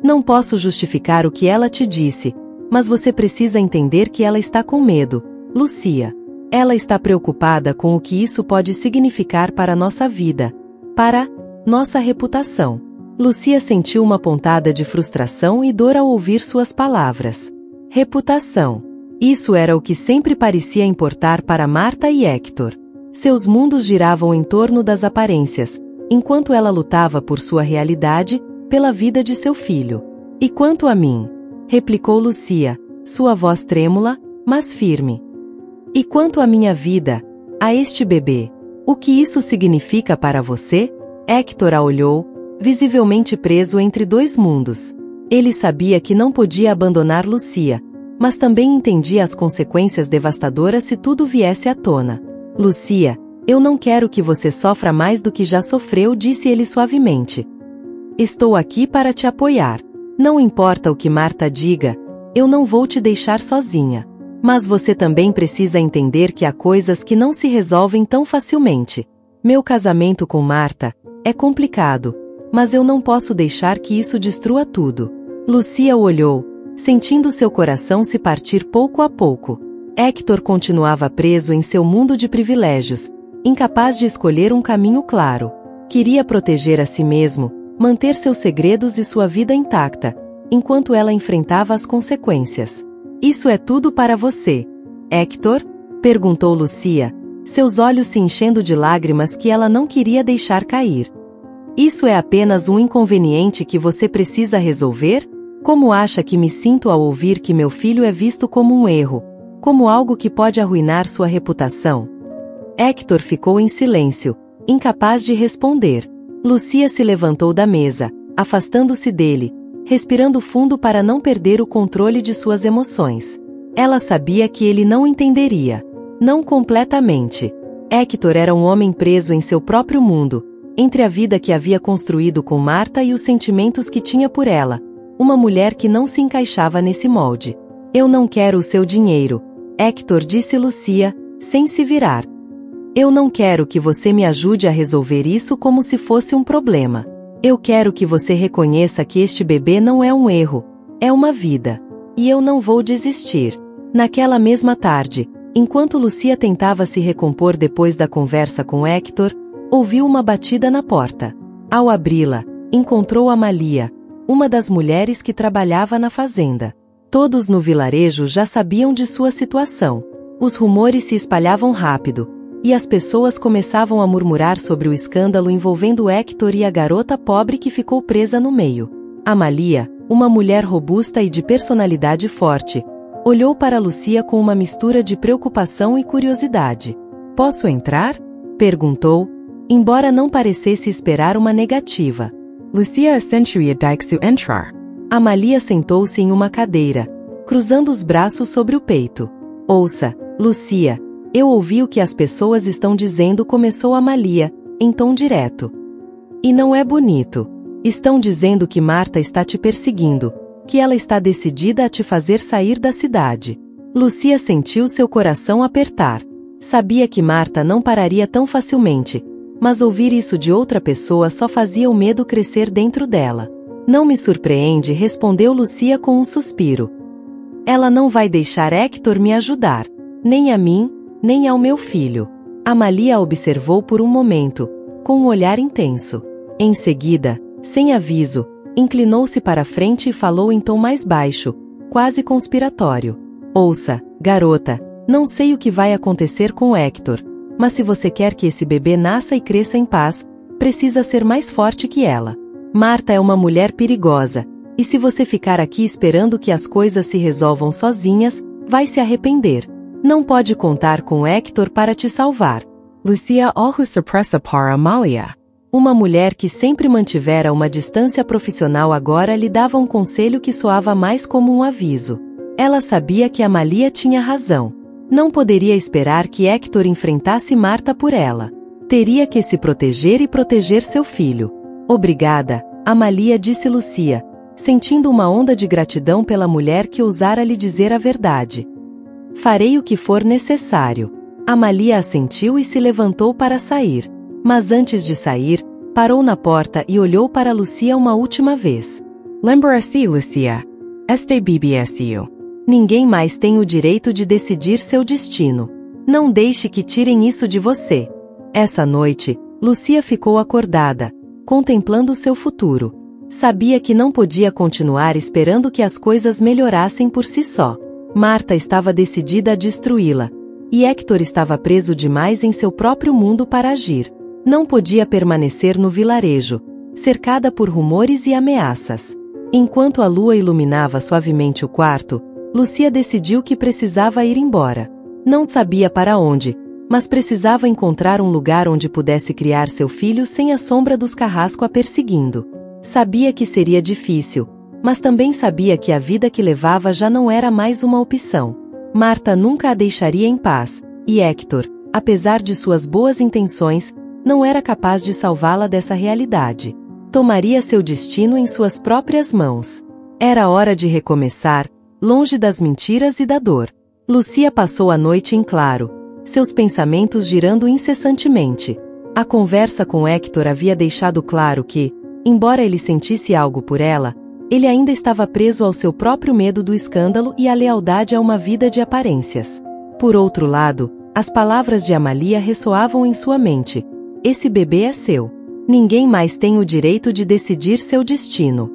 Não posso justificar o que ela te disse, mas você precisa entender que ela está com medo, Lucia. Ela está preocupada com o que isso pode significar para nossa vida, para nossa reputação. Lucia sentiu uma pontada de frustração e dor ao ouvir suas palavras. Reputação. Isso era o que sempre parecia importar para Marta e Hector. Seus mundos giravam em torno das aparências, enquanto ela lutava por sua realidade, pela vida de seu filho. E quanto a mim? Replicou Lucia, sua voz trêmula, mas firme. E quanto à minha vida, a este bebê? O que isso significa para você? Hector a olhou, visivelmente preso entre dois mundos. Ele sabia que não podia abandonar Lucia, mas também entendia as consequências devastadoras se tudo viesse à tona. Lucia, eu não quero que você sofra mais do que já sofreu, disse ele suavemente. Estou aqui para te apoiar. Não importa o que Marta diga, eu não vou te deixar sozinha. Mas você também precisa entender que há coisas que não se resolvem tão facilmente. Meu casamento com Marta é complicado, mas eu não posso deixar que isso destrua tudo. Lucia o olhou, sentindo seu coração se partir pouco a pouco. Hector continuava preso em seu mundo de privilégios, incapaz de escolher um caminho claro. Queria proteger a si mesmo, manter seus segredos e sua vida intacta, enquanto ela enfrentava as consequências. Isso é tudo para você, Hector? Perguntou Lucia, seus olhos se enchendo de lágrimas que ela não queria deixar cair. Isso é apenas um inconveniente que você precisa resolver? Como acha que me sinto ao ouvir que meu filho é visto como um erro, como algo que pode arruinar sua reputação? Hector ficou em silêncio, incapaz de responder. Lucia se levantou da mesa, afastando-se dele, respirando fundo para não perder o controle de suas emoções. Ela sabia que ele não entenderia. Não completamente. Hector era um homem preso em seu próprio mundo, entre a vida que havia construído com Marta e os sentimentos que tinha por ela, uma mulher que não se encaixava nesse molde. Eu não quero o seu dinheiro, Hector, disse Lucia, sem se virar. Eu não quero que você me ajude a resolver isso como se fosse um problema. Eu quero que você reconheça que este bebê não é um erro, é uma vida. E eu não vou desistir. Naquela mesma tarde, enquanto Lucia tentava se recompor depois da conversa com Hector, ouviu uma batida na porta. Ao abri-la, encontrou Amalia, uma das mulheres que trabalhava na fazenda. Todos no vilarejo já sabiam de sua situação. Os rumores se espalhavam rápido, e as pessoas começavam a murmurar sobre o escândalo envolvendo Hector e a garota pobre que ficou presa no meio. Amalia, uma mulher robusta e de personalidade forte, olhou para Lucia com uma mistura de preocupação e curiosidade. Posso entrar? Perguntou, embora não parecesse esperar uma negativa. Lucia accentuia dixo entrar. Amalia sentou-se em uma cadeira, cruzando os braços sobre o peito. Ouça, Lucia, eu ouvi o que as pessoas estão dizendo, começou Amalia, em tom direto. E não é bonito. Estão dizendo que Marta está te perseguindo, que ela está decidida a te fazer sair da cidade. Lucia sentiu seu coração apertar. Sabia que Marta não pararia tão facilmente, mas ouvir isso de outra pessoa só fazia o medo crescer dentro dela. Não me surpreende, respondeu Lucia com um suspiro. Ela não vai deixar Hector me ajudar, nem a mim, nem ao meu filho. Amalia a observou por um momento, com um olhar intenso. Em seguida, sem aviso, inclinou-se para frente e falou em tom mais baixo, quase conspiratório. Ouça, garota, não sei o que vai acontecer com Hector, mas se você quer que esse bebê nasça e cresça em paz, precisa ser mais forte que ela. Marta é uma mulher perigosa, e se você ficar aqui esperando que as coisas se resolvam sozinhas, vai se arrepender. Não pode contar com Hector para te salvar. Lucia olhou surpresa para Amalia. Uma mulher que sempre mantivera uma distância profissional agora lhe dava um conselho que soava mais como um aviso. Ela sabia que Amalia tinha razão. Não poderia esperar que Hector enfrentasse Marta por ela. Teria que se proteger e proteger seu filho. Obrigada, Amalia, disse Lucia, sentindo uma onda de gratidão pela mulher que ousara lhe dizer a verdade. Farei o que for necessário. Amalia assentiu e se levantou para sair. Mas antes de sair, parou na porta e olhou para Lucia uma última vez. Lembra-se, Lucia. Este BBSU. Ninguém mais tem o direito de decidir seu destino. Não deixe que tirem isso de você. Essa noite, Lucia ficou acordada, contemplando seu futuro. Sabia que não podia continuar esperando que as coisas melhorassem por si só. Marta estava decidida a destruí-la, e Hector estava preso demais em seu próprio mundo para agir. Não podia permanecer no vilarejo, cercada por rumores e ameaças. Enquanto a lua iluminava suavemente o quarto, Lucia decidiu que precisava ir embora. Não sabia para onde, mas precisava encontrar um lugar onde pudesse criar seu filho sem a sombra dos carrascos a perseguindo. Sabia que seria difícil, mas também sabia que a vida que levava já não era mais uma opção. Marta nunca a deixaria em paz, e Hector, apesar de suas boas intenções, não era capaz de salvá-la dessa realidade. Tomaria seu destino em suas próprias mãos. Era hora de recomeçar, longe das mentiras e da dor. Lucia passou a noite em claro, seus pensamentos girando incessantemente. A conversa com Hector havia deixado claro que, embora ele sentisse algo por ela, ele ainda estava preso ao seu próprio medo do escândalo e à lealdade a uma vida de aparências. Por outro lado, as palavras de Amalia ressoavam em sua mente. Esse bebê é seu. Ninguém mais tem o direito de decidir seu destino.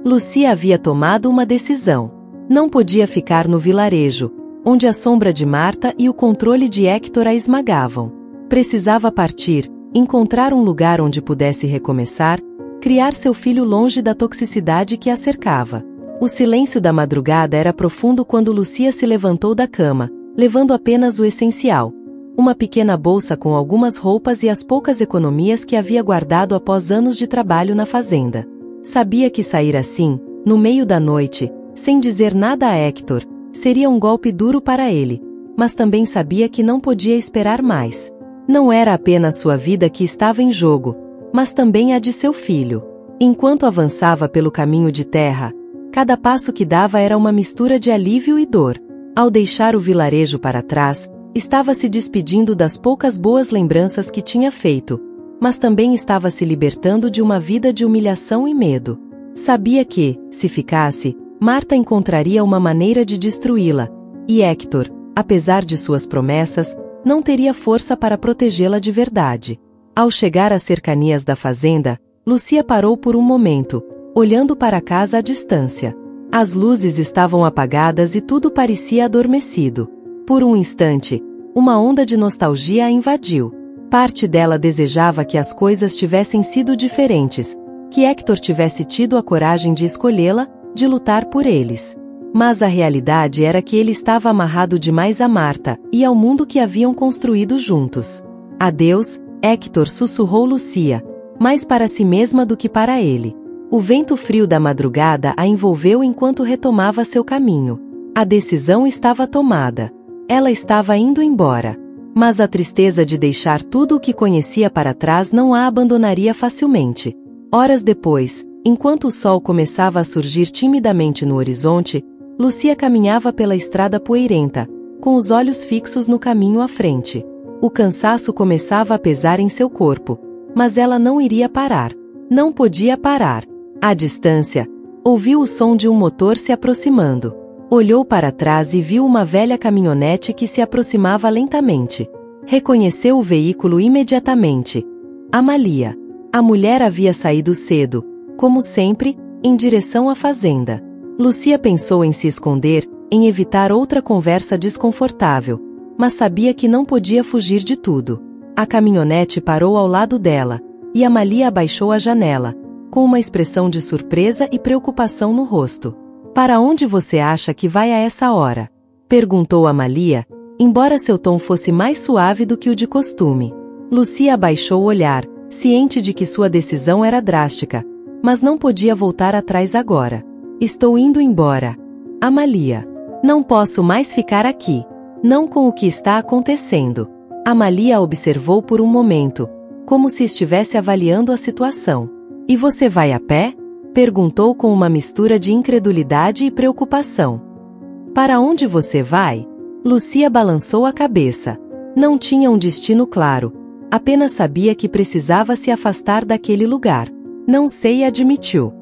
Lucia havia tomado uma decisão. Não podia ficar no vilarejo, onde a sombra de Marta e o controle de Hector a esmagavam. Precisava partir, encontrar um lugar onde pudesse recomeçar, criar seu filho longe da toxicidade que a cercava. O silêncio da madrugada era profundo quando Lucia se levantou da cama, levando apenas o essencial: uma pequena bolsa com algumas roupas e as poucas economias que havia guardado após anos de trabalho na fazenda. Sabia que sair assim, no meio da noite, sem dizer nada a Hector, seria um golpe duro para ele, mas também sabia que não podia esperar mais. Não era apenas sua vida que estava em jogo, mas também a de seu filho. Enquanto avançava pelo caminho de terra, cada passo que dava era uma mistura de alívio e dor. Ao deixar o vilarejo para trás, estava se despedindo das poucas boas lembranças que tinha feito, mas também estava se libertando de uma vida de humilhação e medo. Sabia que, se ficasse, Marta encontraria uma maneira de destruí-la, e Hector, apesar de suas promessas, não teria força para protegê-la de verdade. Ao chegar às cercanias da fazenda, Lucia parou por um momento, olhando para a casa à distância. As luzes estavam apagadas e tudo parecia adormecido. Por um instante, uma onda de nostalgia a invadiu. Parte dela desejava que as coisas tivessem sido diferentes, que Hector tivesse tido a coragem de escolhê-la, de lutar por eles. Mas a realidade era que ele estava amarrado demais a Marta e ao mundo que haviam construído juntos. Adeus, Hector, sussurrou Lucia, mais para si mesma do que para ele. O vento frio da madrugada a envolveu enquanto retomava seu caminho. A decisão estava tomada. Ela estava indo embora. Mas a tristeza de deixar tudo o que conhecia para trás não a abandonaria facilmente. Horas depois, enquanto o sol começava a surgir timidamente no horizonte, Lucia caminhava pela estrada poeirenta, com os olhos fixos no caminho à frente. O cansaço começava a pesar em seu corpo, mas ela não iria parar. Não podia parar. À distância, ouviu o som de um motor se aproximando. Olhou para trás e viu uma velha caminhonete que se aproximava lentamente. Reconheceu o veículo imediatamente. Amalia. A mulher havia saído cedo, como sempre, em direção à fazenda. Lucia pensou em se esconder, em evitar outra conversa desconfortável, mas sabia que não podia fugir de tudo. A caminhonete parou ao lado dela, e Amalia abaixou a janela, com uma expressão de surpresa e preocupação no rosto. "Para onde você acha que vai a essa hora?" perguntou Amalia, embora seu tom fosse mais suave do que o de costume. Lucia abaixou o olhar, ciente de que sua decisão era drástica, mas não podia voltar atrás agora. "Estou indo embora. Amalia. Não posso mais ficar aqui. Não com o que está acontecendo." Amalia a observou por um momento, como se estivesse avaliando a situação. "E você vai a pé?" perguntou com uma mistura de incredulidade e preocupação. "Para onde você vai?" Lucia balançou a cabeça. Não tinha um destino claro, apenas sabia que precisava se afastar daquele lugar. "Não sei", admitiu.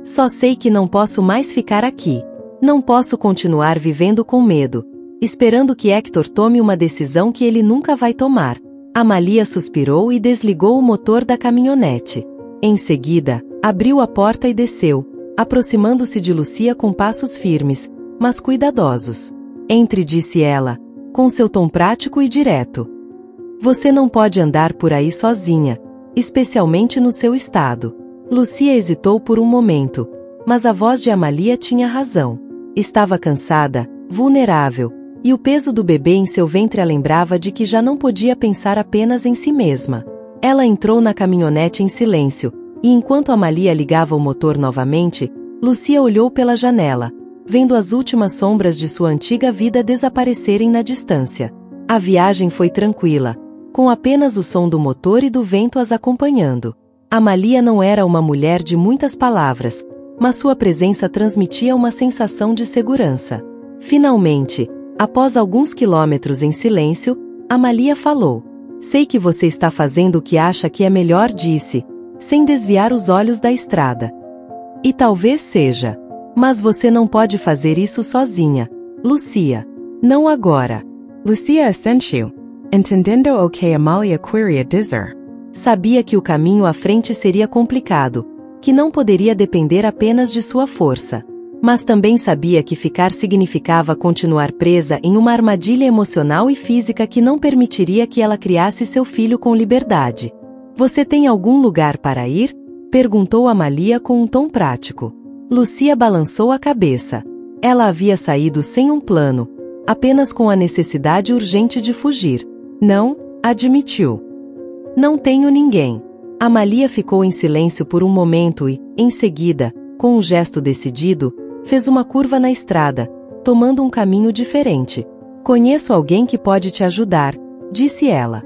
"Só sei que não posso mais ficar aqui. Não posso continuar vivendo com medo, esperando que Hector tome uma decisão que ele nunca vai tomar." Amalia suspirou e desligou o motor da caminhonete. Em seguida, abriu a porta e desceu, aproximando-se de Lucia com passos firmes, mas cuidadosos. "Entre", disse ela, com seu tom prático e direto. Você não pode andar por aí sozinha, especialmente no seu estado. Lucia hesitou por um momento, mas a voz de Amalia tinha razão. Estava cansada, vulnerável, e o peso do bebê em seu ventre a lembrava de que já não podia pensar apenas em si mesma. Ela entrou na caminhonete em silêncio, e enquanto Amalia ligava o motor novamente, Lucia olhou pela janela, vendo as últimas sombras de sua antiga vida desaparecerem na distância. A viagem foi tranquila, com apenas o som do motor e do vento as acompanhando. Amalia não era uma mulher de muitas palavras, mas sua presença transmitia uma sensação de segurança. Finalmente, após alguns quilômetros em silêncio, Amalia falou. Sei que você está fazendo o que acha que é melhor, disse, sem desviar os olhos da estrada. E talvez seja. Mas você não pode fazer isso sozinha, Lucia. Não agora. Lucia assentiu, entendendo o que Amalia queria dizer. Sabia que o caminho à frente seria complicado, que não poderia depender apenas de sua força. Mas também sabia que ficar significava continuar presa em uma armadilha emocional e física que não permitiria que ela criasse seu filho com liberdade. Você tem algum lugar para ir? Perguntou Amalia com um tom prático. Lucia balançou a cabeça. Ela havia saído sem um plano, apenas com a necessidade urgente de fugir. Não, admitiu. Não tenho ninguém. Amalia ficou em silêncio por um momento e, em seguida, com um gesto decidido, fez uma curva na estrada, tomando um caminho diferente. Conheço alguém que pode te ajudar, disse ela.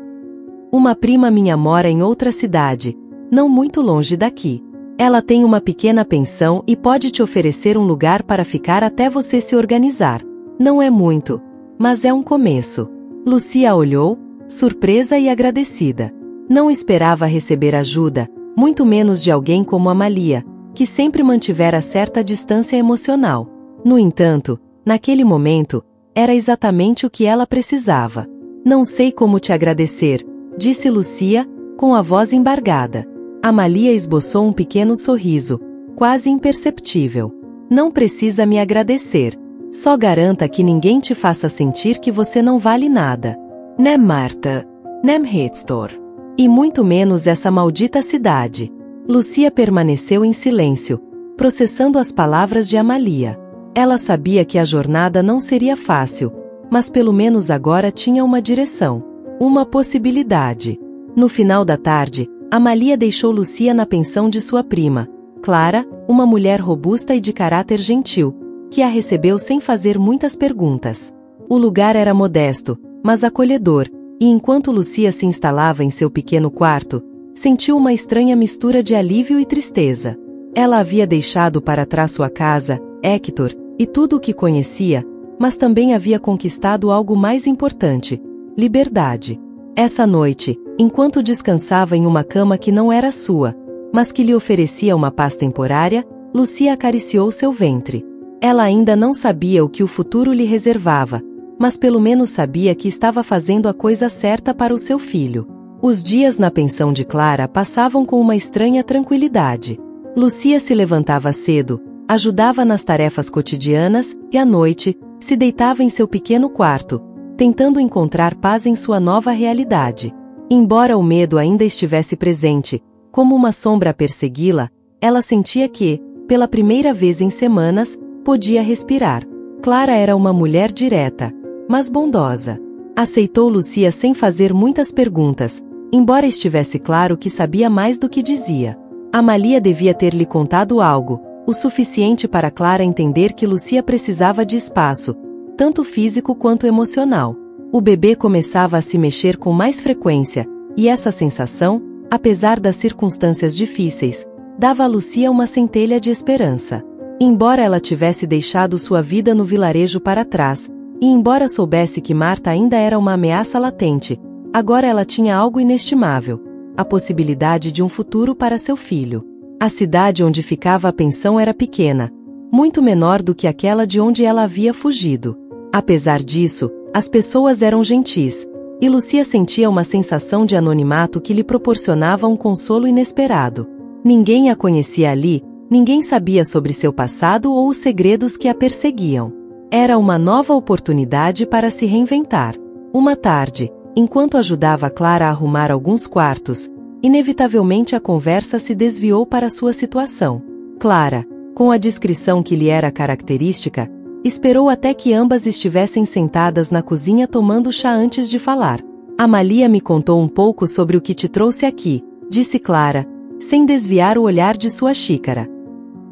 Uma prima minha mora em outra cidade, não muito longe daqui. Ela tem uma pequena pensão e pode te oferecer um lugar para ficar até você se organizar. Não é muito, mas é um começo. Lucia olhou, surpresa e agradecida. Não esperava receber ajuda, muito menos de alguém como Amalia, que sempre mantivera certa distância emocional. No entanto, naquele momento, era exatamente o que ela precisava. Não sei como te agradecer, disse Lucia, com a voz embargada. Amalia esboçou um pequeno sorriso, quase imperceptível. Não precisa me agradecer. Só garanta que ninguém te faça sentir que você não vale nada. Nem Marta, nem Hector. E muito menos essa maldita cidade. Lucia permaneceu em silêncio, processando as palavras de Amalia. Ela sabia que a jornada não seria fácil, mas pelo menos agora tinha uma direção. Uma possibilidade. No final da tarde, Amalia deixou Lucia na pensão de sua prima, Clara, uma mulher robusta e de caráter gentil, que a recebeu sem fazer muitas perguntas. O lugar era modesto, mas acolhedor, e enquanto Lucia se instalava em seu pequeno quarto, sentiu uma estranha mistura de alívio e tristeza. Ela havia deixado para trás sua casa, Hector, e tudo o que conhecia, mas também havia conquistado algo mais importante: liberdade. Essa noite, enquanto descansava em uma cama que não era sua, mas que lhe oferecia uma paz temporária, Lucia acariciou seu ventre. Ela ainda não sabia o que o futuro lhe reservava, mas pelo menos sabia que estava fazendo a coisa certa para o seu filho. Os dias na pensão de Clara passavam com uma estranha tranquilidade. Lucia se levantava cedo, ajudava nas tarefas cotidianas e, à noite, se deitava em seu pequeno quarto, tentando encontrar paz em sua nova realidade. Embora o medo ainda estivesse presente, como uma sombra a persegui-la, ela sentia que, pela primeira vez em semanas, podia respirar. Clara era uma mulher direta, mas bondosa. Aceitou Lucia sem fazer muitas perguntas, embora estivesse claro que sabia mais do que dizia. Amalia devia ter lhe contado algo, o suficiente para Clara entender que Lucia precisava de espaço, tanto físico quanto emocional. O bebê começava a se mexer com mais frequência, e essa sensação, apesar das circunstâncias difíceis, dava a Lucia uma centelha de esperança. Embora ela tivesse deixado sua vida no vilarejo para trás, e embora soubesse que Marta ainda era uma ameaça latente, agora ela tinha algo inestimável: a possibilidade de um futuro para seu filho. A cidade onde ficava a pensão era pequena, muito menor do que aquela de onde ela havia fugido. Apesar disso, as pessoas eram gentis, e Lucia sentia uma sensação de anonimato que lhe proporcionava um consolo inesperado. Ninguém a conhecia ali, ninguém sabia sobre seu passado ou os segredos que a perseguiam. Era uma nova oportunidade para se reinventar. Uma tarde, enquanto ajudava Clara a arrumar alguns quartos, inevitavelmente a conversa se desviou para sua situação. Clara, com a discrição que lhe era característica, esperou até que ambas estivessem sentadas na cozinha tomando chá antes de falar. Amalia me contou um pouco sobre o que te trouxe aqui, disse Clara, sem desviar o olhar de sua xícara.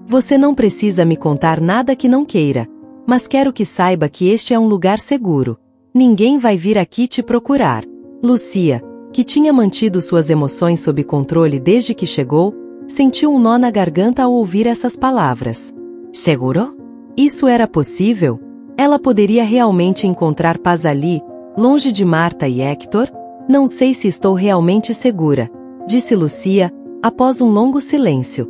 Você não precisa me contar nada que não queira, mas quero que saiba que este é um lugar seguro. Ninguém vai vir aqui te procurar. Lucia, que tinha mantido suas emoções sob controle desde que chegou, sentiu um nó na garganta ao ouvir essas palavras. Seguro? Isso era possível? Ela poderia realmente encontrar paz ali, longe de Marta e Hector? Não sei se estou realmente segura, disse Lucia, após um longo silêncio.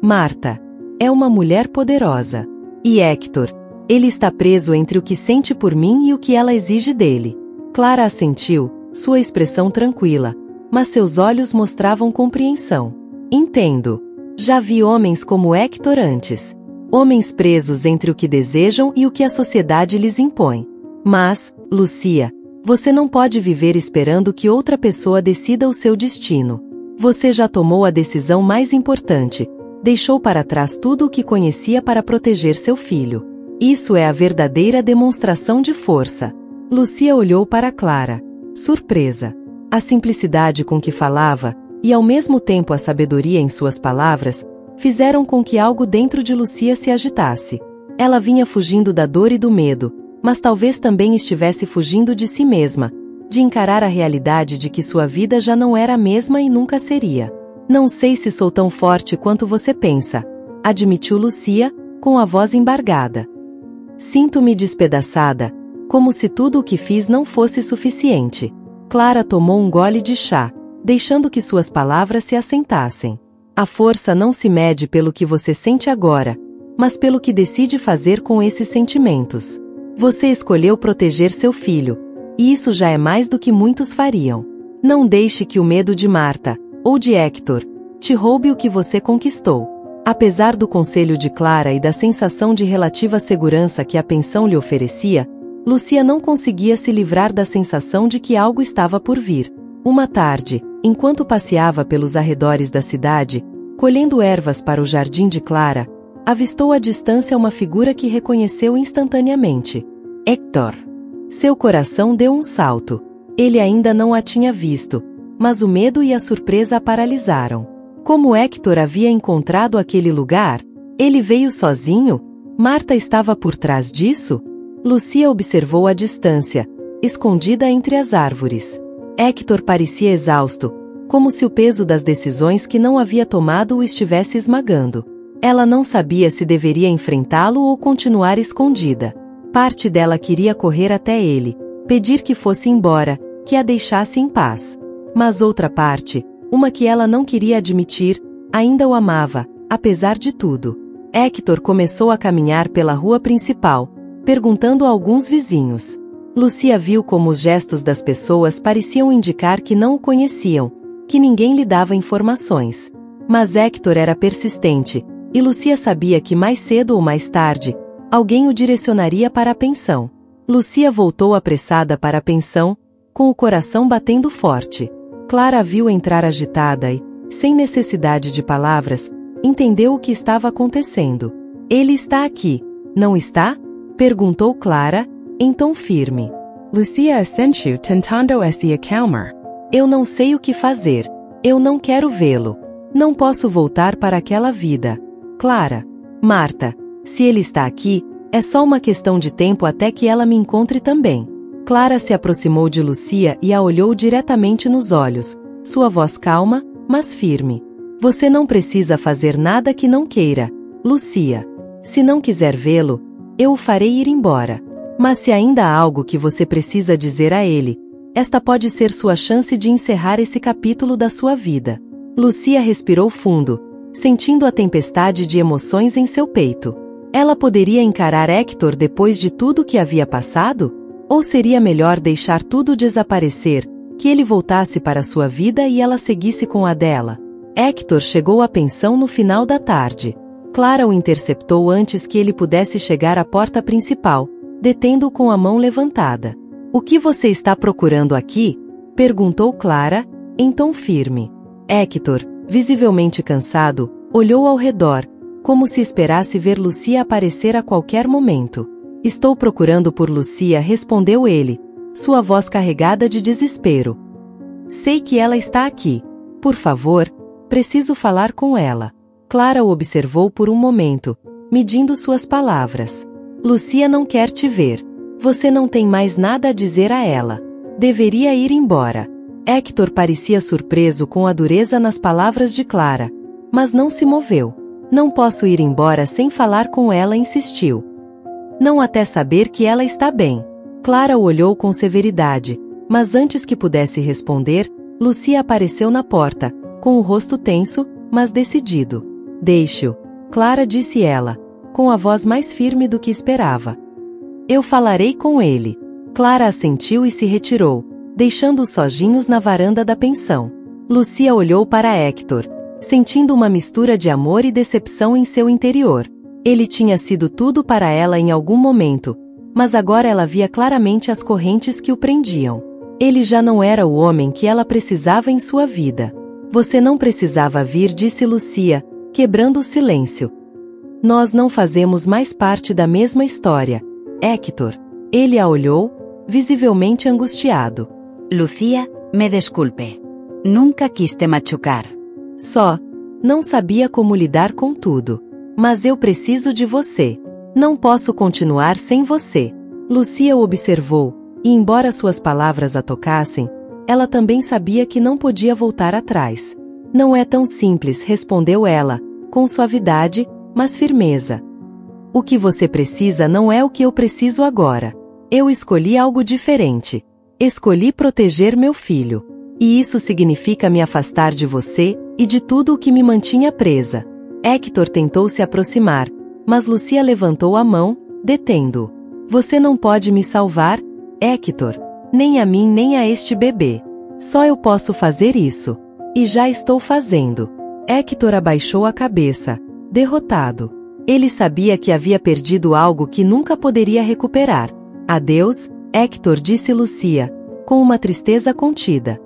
Marta é uma mulher poderosa. E Hector, ele está preso entre o que sente por mim e o que ela exige dele. Clara assentiu, sua expressão tranquila, mas seus olhos mostravam compreensão. Entendo. Já vi homens como Hector antes. Homens presos entre o que desejam e o que a sociedade lhes impõe. Mas, Lucia, você não pode viver esperando que outra pessoa decida o seu destino. Você já tomou a decisão mais importante, deixou para trás tudo o que conhecia para proteger seu filho. Isso é a verdadeira demonstração de força. Lucia olhou para Clara, surpresa. A simplicidade com que falava, e ao mesmo tempo a sabedoria em suas palavras, fizeram com que algo dentro de Lucia se agitasse. Ela vinha fugindo da dor e do medo, mas talvez também estivesse fugindo de si mesma, de encarar a realidade de que sua vida já não era a mesma e nunca seria. Não sei se sou tão forte quanto você pensa, admitiu Lucia, com a voz embargada. Sinto-me despedaçada, como se tudo o que fiz não fosse suficiente. Clara tomou um gole de chá, deixando que suas palavras se assentassem. A força não se mede pelo que você sente agora, mas pelo que decide fazer com esses sentimentos. Você escolheu proteger seu filho, e isso já é mais do que muitos fariam. Não deixe que o medo de Marta, ou de Hector, te roube o que você conquistou. Apesar do conselho de Clara e da sensação de relativa segurança que a pensão lhe oferecia, Lucia não conseguia se livrar da sensação de que algo estava por vir. Uma tarde, enquanto passeava pelos arredores da cidade, colhendo ervas para o jardim de Clara, avistou à distância uma figura que reconheceu instantaneamente. Hector. Seu coração deu um salto. Ele ainda não a tinha visto, mas o medo e a surpresa a paralisaram. Como Hector havia encontrado aquele lugar? Ele veio sozinho? Marta estava por trás disso? Lucia observou à distância, escondida entre as árvores. Hector parecia exausto, como se o peso das decisões que não havia tomado o estivesse esmagando. Ela não sabia se deveria enfrentá-lo ou continuar escondida. Parte dela queria correr até ele, pedir que fosse embora, que a deixasse em paz. Mas outra parte, uma que ela não queria admitir, ainda o amava, apesar de tudo. Hector começou a caminhar pela rua principal, perguntando a alguns vizinhos. Lucia viu como os gestos das pessoas pareciam indicar que não o conheciam, que ninguém lhe dava informações. Mas Hector era persistente, e Lucia sabia que mais cedo ou mais tarde, alguém o direcionaria para a pensão. Lucia voltou apressada para a pensão, com o coração batendo forte. Clara a viu entrar agitada e, sem necessidade de palavras, entendeu o que estava acontecendo. Ele está aqui, não está? Perguntou Clara, em tom firme. Lucia assentiu tentando se acalmar. Eu não sei o que fazer. Eu não quero vê-lo. Não posso voltar para aquela vida. Clara. Marta, se ele está aqui, é só uma questão de tempo até que ela me encontre também. Clara se aproximou de Lucia e a olhou diretamente nos olhos, sua voz calma, mas firme. Você não precisa fazer nada que não queira, Lucia. Se não quiser vê-lo, eu o farei ir embora. Mas se ainda há algo que você precisa dizer a ele, esta pode ser sua chance de encerrar esse capítulo da sua vida. Lucia respirou fundo, sentindo a tempestade de emoções em seu peito. Ela poderia encarar Hector depois de tudo que havia passado? Ou seria melhor deixar tudo desaparecer, que ele voltasse para sua vida e ela seguisse com a dela? Hector chegou à pensão no final da tarde. Clara o interceptou antes que ele pudesse chegar à porta principal, detendo-o com a mão levantada. O que você está procurando aqui? Perguntou Clara, em tom firme. Hector, visivelmente cansado, olhou ao redor, como se esperasse ver Lucia aparecer a qualquer momento. Estou procurando por Lucia, respondeu ele, sua voz carregada de desespero. Sei que ela está aqui. Por favor, preciso falar com ela. Clara o observou por um momento, medindo suas palavras. Lucia não quer te ver. Você não tem mais nada a dizer a ela. Deveria ir embora. Hector parecia surpreso com a dureza nas palavras de Clara, mas não se moveu. Não posso ir embora sem falar com ela, insistiu. Não até saber que ela está bem. Clara o olhou com severidade, mas antes que pudesse responder, Lucia apareceu na porta, com o rosto tenso, mas decidido. Deixe-o, Clara, disse ela, com a voz mais firme do que esperava. Eu falarei com ele. Clara assentiu e se retirou, deixando-os sozinhos na varanda da pensão. Lucia olhou para Hector, sentindo uma mistura de amor e decepção em seu interior. Ele tinha sido tudo para ela em algum momento, mas agora ela via claramente as correntes que o prendiam. Ele já não era o homem que ela precisava em sua vida. Você não precisava vir, disse Lucia, quebrando o silêncio. Nós não fazemos mais parte da mesma história, Hector. Ele a olhou, visivelmente angustiado. Lucia, me desculpe. Nunca quis te machucar. Só, não sabia como lidar com tudo. Mas eu preciso de você. Não posso continuar sem você. Lucia o observou, e embora suas palavras a tocassem, ela também sabia que não podia voltar atrás. Não é tão simples, respondeu ela, com suavidade, mas firmeza. O que você precisa não é o que eu preciso agora. Eu escolhi algo diferente. Escolhi proteger meu filho. E isso significa me afastar de você e de tudo o que me mantinha presa. Hector tentou se aproximar, mas Lucia levantou a mão, detendo-o. Você não pode me salvar, Hector. Nem a mim nem a este bebê. Só eu posso fazer isso. E já estou fazendo. Hector abaixou a cabeça, derrotado. Ele sabia que havia perdido algo que nunca poderia recuperar. Adeus, Hector, disse Lucia, com uma tristeza contida.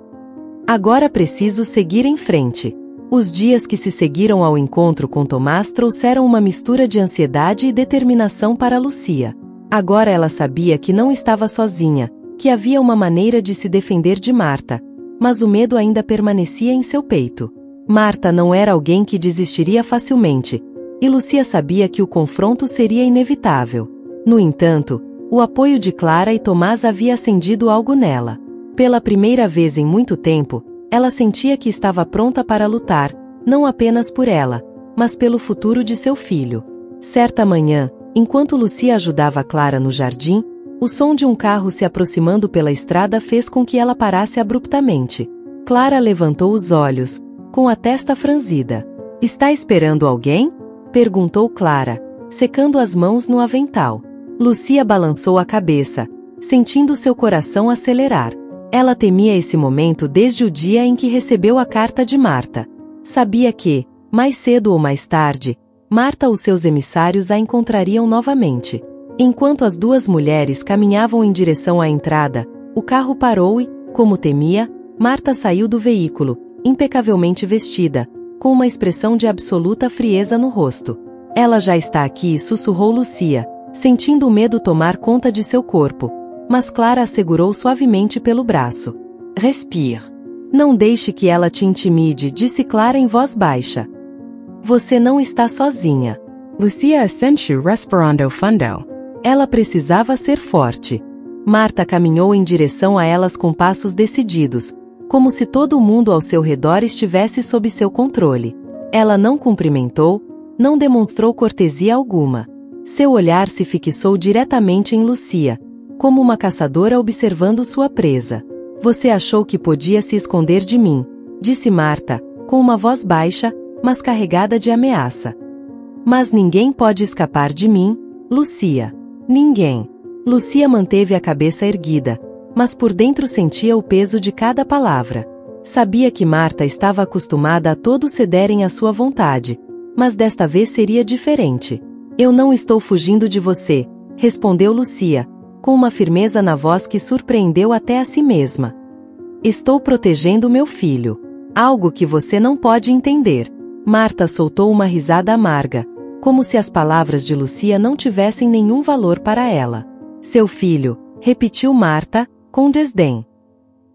Agora preciso seguir em frente. Os dias que se seguiram ao encontro com Tomás trouxeram uma mistura de ansiedade e determinação para Lucia. Agora ela sabia que não estava sozinha, que havia uma maneira de se defender de Marta, mas o medo ainda permanecia em seu peito. Marta não era alguém que desistiria facilmente, e Lucia sabia que o confronto seria inevitável. No entanto, o apoio de Clara e Tomás havia acendido algo nela. Pela primeira vez em muito tempo, ela sentia que estava pronta para lutar, não apenas por ela, mas pelo futuro de seu filho. Certa manhã, enquanto Lucia ajudava Clara no jardim, o som de um carro se aproximando pela estrada fez com que ela parasse abruptamente. Clara levantou os olhos, com a testa franzida. Está esperando alguém? Perguntou Clara, secando as mãos no avental. Lucia balançou a cabeça, sentindo seu coração acelerar. Ela temia esse momento desde o dia em que recebeu a carta de Marta. Sabia que, mais cedo ou mais tarde, Marta ou seus emissários a encontrariam novamente. Enquanto as duas mulheres caminhavam em direção à entrada, o carro parou e, como temia, Marta saiu do veículo, impecavelmente vestida, com uma expressão de absoluta frieza no rosto. Ela já está aqui, sussurrou Lucia, sentindo o medo tomar conta de seu corpo. Mas Clara a segurou suavemente pelo braço. Respire. Não deixe que ela te intimide, disse Clara em voz baixa. Você não está sozinha. Lucia assentiu respirando fundo. Ela precisava ser forte. Marta caminhou em direção a elas com passos decididos, como se todo o mundo ao seu redor estivesse sob seu controle. Ela não cumprimentou, não demonstrou cortesia alguma. Seu olhar se fixou diretamente em Lucia, como uma caçadora observando sua presa. Você achou que podia se esconder de mim, disse Marta, com uma voz baixa, mas carregada de ameaça. Mas ninguém pode escapar de mim, Lucia. Ninguém. Lucia manteve a cabeça erguida, mas por dentro sentia o peso de cada palavra. Sabia que Marta estava acostumada a todos cederem à sua vontade, Mas desta vez seria diferente. Eu não estou fugindo de você, respondeu Lucia, com uma firmeza na voz que surpreendeu até a si mesma. Estou protegendo meu filho. Algo que você não pode entender. Marta soltou uma risada amarga, como se as palavras de Lucia não tivessem nenhum valor para ela. Seu filho, repetiu Marta, com desdém.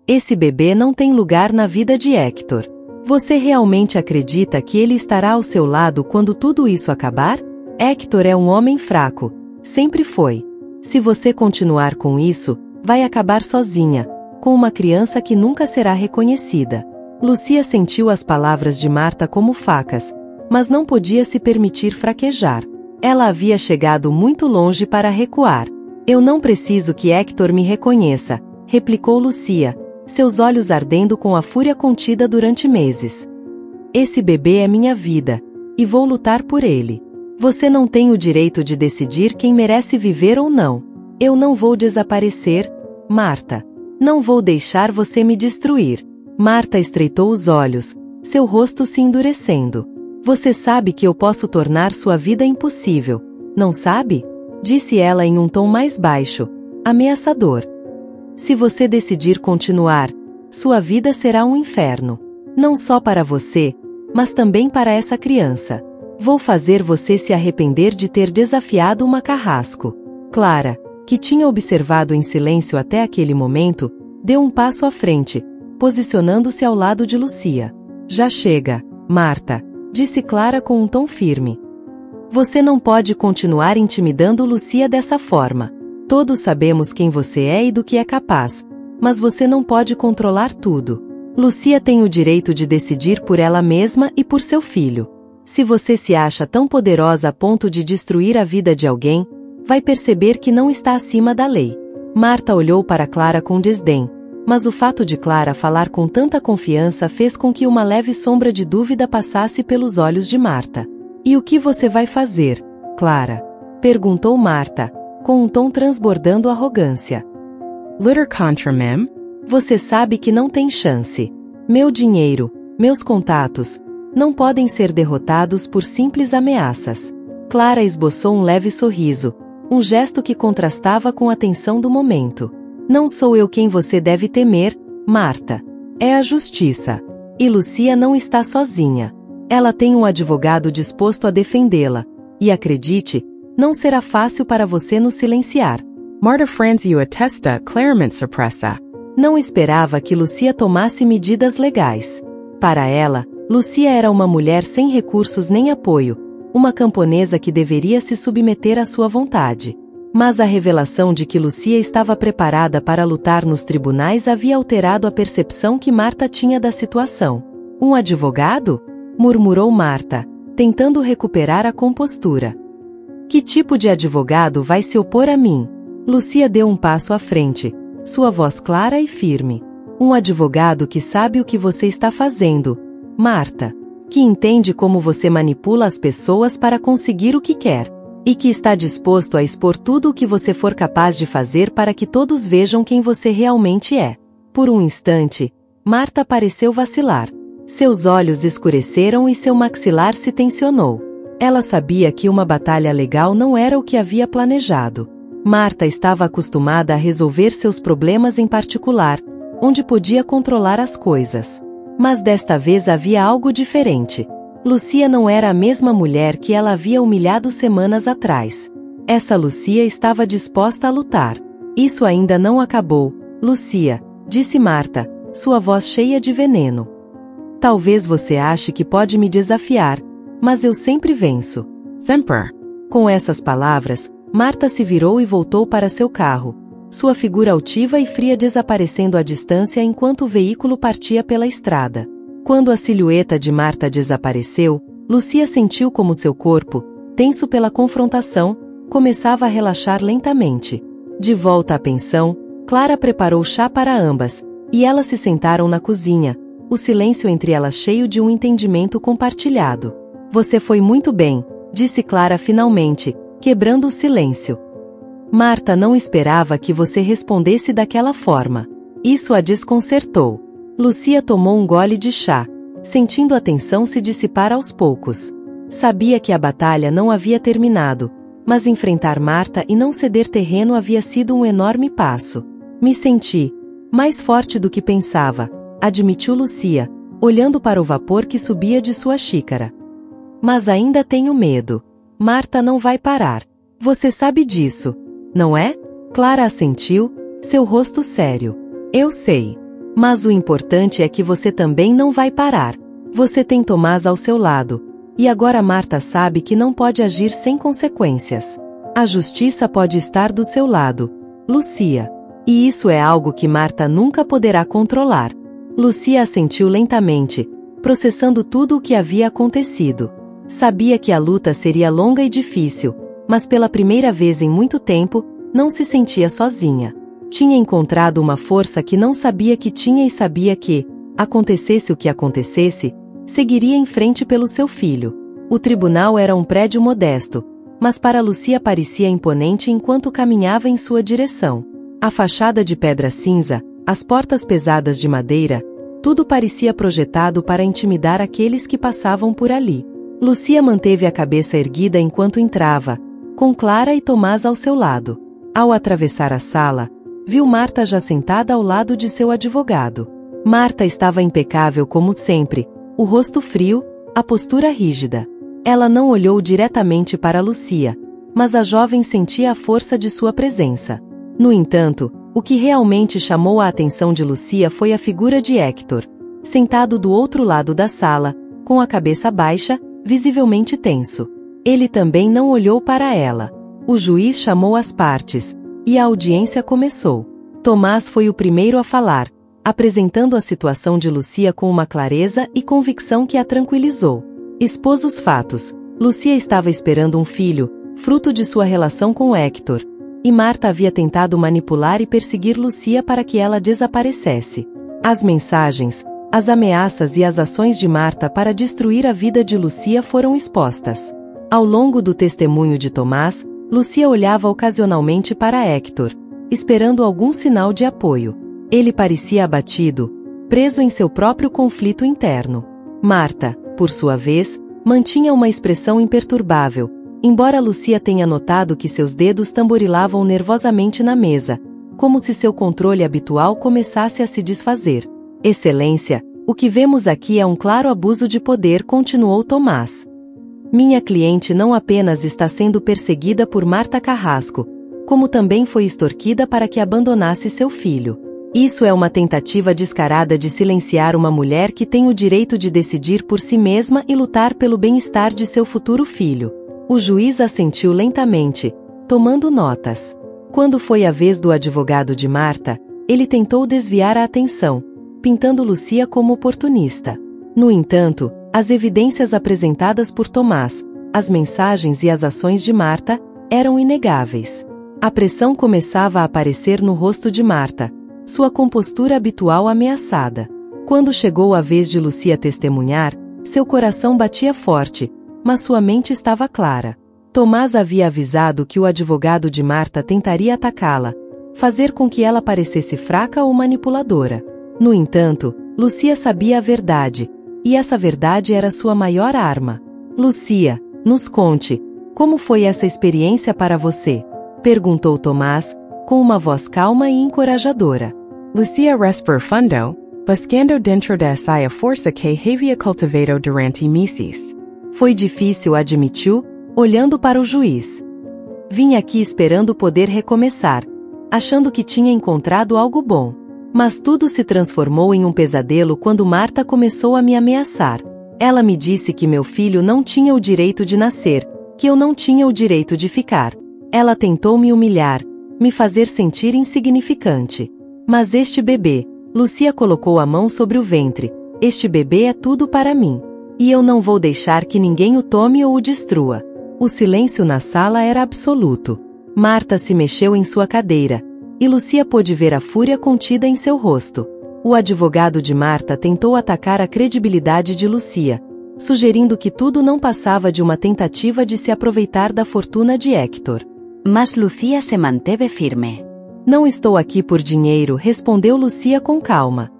Esse bebê não tem lugar na vida de Hector. Você realmente acredita que ele estará ao seu lado quando tudo isso acabar? Hector é um homem fraco. Sempre foi. Se você continuar com isso, vai acabar sozinha, com uma criança que nunca será reconhecida. Lucia sentiu as palavras de Marta como facas, mas não podia se permitir fraquejar. Ela havia chegado muito longe para recuar. Eu não preciso que Hector me reconheça, replicou Lucia, seus olhos ardendo com a fúria contida durante meses. Esse bebê é minha vida, e vou lutar por ele. Você não tem o direito de decidir quem merece viver ou não. Eu não vou desaparecer, Marta. Não vou deixar você me destruir. Marta estreitou os olhos, seu rosto se endurecendo. Você sabe que eu posso tornar sua vida impossível, não sabe? Disse ela em um tom mais baixo, ameaçador. Se você decidir continuar, sua vida será um inferno. Não só para você, mas também para essa criança. Vou fazer você se arrepender de ter desafiado uma carrasco. Clara, que tinha observado em silêncio até aquele momento, deu um passo à frente, posicionando-se ao lado de Lucia. Já chega, Marta, disse Clara com um tom firme. Você não pode continuar intimidando Lucia dessa forma. Todos sabemos quem você é e do que é capaz, mas você não pode controlar tudo. Lucia tem o direito de decidir por ela mesma e por seu filho. Se você se acha tão poderosa a ponto de destruir a vida de alguém, vai perceber que não está acima da lei. Marta olhou para Clara com desdém, mas o fato de Clara falar com tanta confiança fez com que uma leve sombra de dúvida passasse pelos olhos de Marta. E o que você vai fazer, Clara? Perguntou Marta, com um tom transbordando arrogância. Lutar contra mim? Você sabe que não tem chance. Meu dinheiro, meus contatos, não podem ser derrotados por simples ameaças. Clara esboçou um leve sorriso, um gesto que contrastava com a tensão do momento. Não sou eu quem você deve temer, Marta. É a justiça. E Lucia não está sozinha. Ela tem um advogado disposto a defendê-la. E acredite, não será fácil para você nos silenciar. Marta franziu a testa claramente surpresa. Não esperava que Lucia tomasse medidas legais. Para ela, Lucia era uma mulher sem recursos nem apoio, uma camponesa que deveria se submeter à sua vontade. Mas a revelação de que Lucia estava preparada para lutar nos tribunais havia alterado a percepção que Marta tinha da situação. Um advogado? Murmurou Marta, tentando recuperar a compostura. Que tipo de advogado vai se opor a mim? Lucia deu um passo à frente, sua voz clara e firme. Um advogado que sabe o que você está fazendo, Marta. Que entende como você manipula as pessoas para conseguir o que quer. E que está disposto a expor tudo o que você for capaz de fazer para que todos vejam quem você realmente é. Por um instante, Marta pareceu vacilar. Seus olhos escureceram e seu maxilar se tensionou. Ela sabia que uma batalha legal não era o que havia planejado. Marta estava acostumada a resolver seus problemas em particular, onde podia controlar as coisas. Mas desta vez havia algo diferente. Lucia não era a mesma mulher que ela havia humilhado semanas atrás. Essa Lucia estava disposta a lutar. Isso ainda não acabou, Lucia, disse Marta, sua voz cheia de veneno. Talvez você ache que pode me desafiar, mas eu sempre venço. Sempre. Com essas palavras, Marta se virou e voltou para seu carro, sua figura altiva e fria desaparecendo à distância enquanto o veículo partia pela estrada. Quando a silhueta de Marta desapareceu, Lucia sentiu como seu corpo, tenso pela confrontação, começava a relaxar lentamente. De volta à pensão, Clara preparou chá para ambas, e elas se sentaram na cozinha, o silêncio entre elas cheio de um entendimento compartilhado. Você foi muito bem, disse Clara finalmente, quebrando o silêncio. Marta não esperava que você respondesse daquela forma. Isso a desconcertou. Lucia tomou um gole de chá, sentindo a tensão se dissipar aos poucos. Sabia que a batalha não havia terminado, mas enfrentar Marta e não ceder terreno havia sido um enorme passo. Me senti mais forte do que pensava, admitiu Lucia, olhando para o vapor que subia de sua xícara. Mas ainda tenho medo. Marta não vai parar. Você sabe disso, não é? Clara assentiu, seu rosto sério. Eu sei. Mas o importante é que você também não vai parar. Você tem Tomás ao seu lado. E agora Marta sabe que não pode agir sem consequências. A justiça pode estar do seu lado, Lucia. E isso é algo que Marta nunca poderá controlar. Lucia assentiu lentamente, processando tudo o que havia acontecido. Sabia que a luta seria longa e difícil, mas pela primeira vez em muito tempo, não se sentia sozinha. Tinha encontrado uma força que não sabia que tinha e sabia que, acontecesse o que acontecesse, seguiria em frente pelo seu filho. O tribunal era um prédio modesto, mas para Lucia parecia imponente enquanto caminhava em sua direção. A fachada de pedra cinza, as portas pesadas de madeira, tudo parecia projetado para intimidar aqueles que passavam por ali. Lucia manteve a cabeça erguida enquanto entrava, com Clara e Tomás ao seu lado. Ao atravessar a sala, viu Marta já sentada ao lado de seu advogado. Marta estava impecável como sempre, o rosto frio, a postura rígida. Ela não olhou diretamente para Lucia, mas a jovem sentia a força de sua presença. No entanto, o que realmente chamou a atenção de Lucia foi a figura de Hector, sentado do outro lado da sala, com a cabeça baixa, visivelmente tenso. Ele também não olhou para ela. O juiz chamou as partes, e a audiência começou. Tomás foi o primeiro a falar, apresentando a situação de Lucia com uma clareza e convicção que a tranquilizou. Expôs os fatos. Lucia estava esperando um filho, fruto de sua relação com Hector, e Marta havia tentado manipular e perseguir Lucia para que ela desaparecesse. As mensagens, as ameaças e as ações de Marta para destruir a vida de Lucia foram expostas. Ao longo do testemunho de Tomás, Lucia olhava ocasionalmente para Hector, esperando algum sinal de apoio. Ele parecia abatido, preso em seu próprio conflito interno. Marta, por sua vez, mantinha uma expressão imperturbável, embora Lucia tenha notado que seus dedos tamborilavam nervosamente na mesa, como se seu controle habitual começasse a se desfazer. Excelência, o que vemos aqui é um claro abuso de poder, continuou Tomás. Minha cliente não apenas está sendo perseguida por Marta Carrasco, como também foi extorquida para que abandonasse seu filho. Isso é uma tentativa descarada de silenciar uma mulher que tem o direito de decidir por si mesma e lutar pelo bem-estar de seu futuro filho. O juiz assentiu lentamente, tomando notas. Quando foi a vez do advogado de Marta, ele tentou desviar a atenção, pintando Lucia como oportunista. No entanto, as evidências apresentadas por Tomás, as mensagens e as ações de Marta, eram inegáveis. A pressão começava a aparecer no rosto de Marta, sua compostura habitual ameaçada. Quando chegou a vez de Lucia testemunhar, seu coração batia forte, mas sua mente estava clara. Tomás havia avisado que o advogado de Marta tentaria atacá-la, fazer com que ela parecesse fraca ou manipuladora. No entanto, Lucia sabia a verdade, e essa verdade era sua maior arma. Lucia, nos conte, como foi essa experiência para você? Perguntou Tomás, com uma voz calma e encorajadora. Lucia respir fundo, buscando dentro de si a força que havia cultivado durante meses. Foi difícil, admitiu, olhando para o juiz. Vim aqui esperando poder recomeçar, achando que tinha encontrado algo bom. Mas tudo se transformou em um pesadelo quando Marta começou a me ameaçar. Ela me disse que meu filho não tinha o direito de nascer, que eu não tinha o direito de ficar. Ela tentou me humilhar, me fazer sentir insignificante. Mas este bebê, Lucia colocou a mão sobre o ventre, este bebê é tudo para mim. E eu não vou deixar que ninguém o tome ou o destrua. O silêncio na sala era absoluto. Marta se mexeu em sua cadeira, e Lucia pôde ver a fúria contida em seu rosto. O advogado de Marta tentou atacar a credibilidade de Lucia, sugerindo que tudo não passava de uma tentativa de se aproveitar da fortuna de Hector. Mas Lucia se manteve firme. Não estou aqui por dinheiro, respondeu Lucia com calma.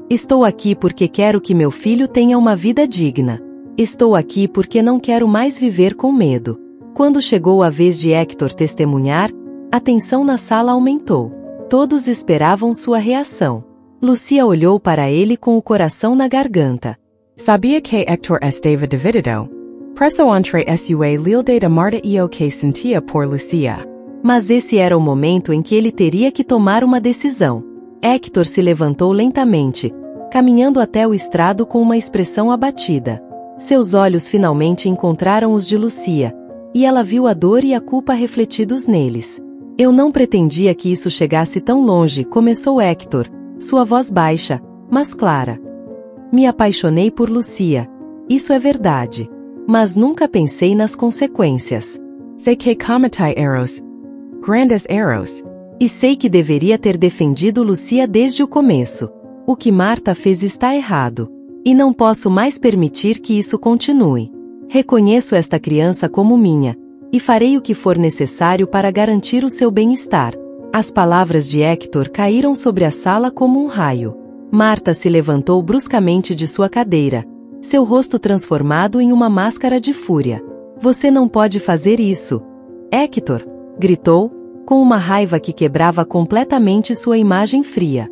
Estou aqui porque quero que meu filho tenha uma vida digna. Estou aqui porque não quero mais viver com medo. Quando chegou a vez de Hector testemunhar, a tensão na sala aumentou. Todos esperavam sua reação. Lucia olhou para ele com o coração na garganta. Sabia que Hector estava dividido. Presso entre sua lealdade a Marta e o que sentia por Lucia. Mas esse era o momento em que ele teria que tomar uma decisão. Hector se levantou lentamente, caminhando até o estrado com uma expressão abatida. Seus olhos finalmente encontraram os de Lucia, e ela viu a dor e a culpa refletidos neles. Eu não pretendia que isso chegasse tão longe, começou Hector, sua voz baixa, mas clara. Me apaixonei por Lucia. Isso é verdade. Mas nunca pensei nas consequências. Sei que cometei erros. Grandes erros. E sei que deveria ter defendido Lucia desde o começo. O que Marta fez está errado. E não posso mais permitir que isso continue. Reconheço esta criança como minha, e farei o que for necessário para garantir o seu bem-estar. As palavras de Hector caíram sobre a sala como um raio. Marta se levantou bruscamente de sua cadeira, seu rosto transformado em uma máscara de fúria. Você não pode fazer isso, Hector, gritou, com uma raiva que quebrava completamente sua imagem fria.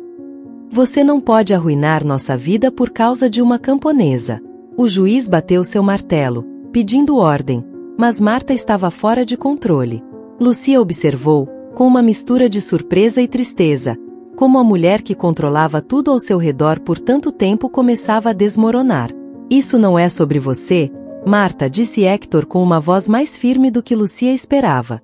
Você não pode arruinar nossa vida por causa de uma camponesa. O juiz bateu seu martelo, pedindo ordem, mas Marta estava fora de controle. Lucia observou, com uma mistura de surpresa e tristeza, como a mulher que controlava tudo ao seu redor por tanto tempo começava a desmoronar. Isso não é sobre você, Marta, disse Hector com uma voz mais firme do que Lucia esperava.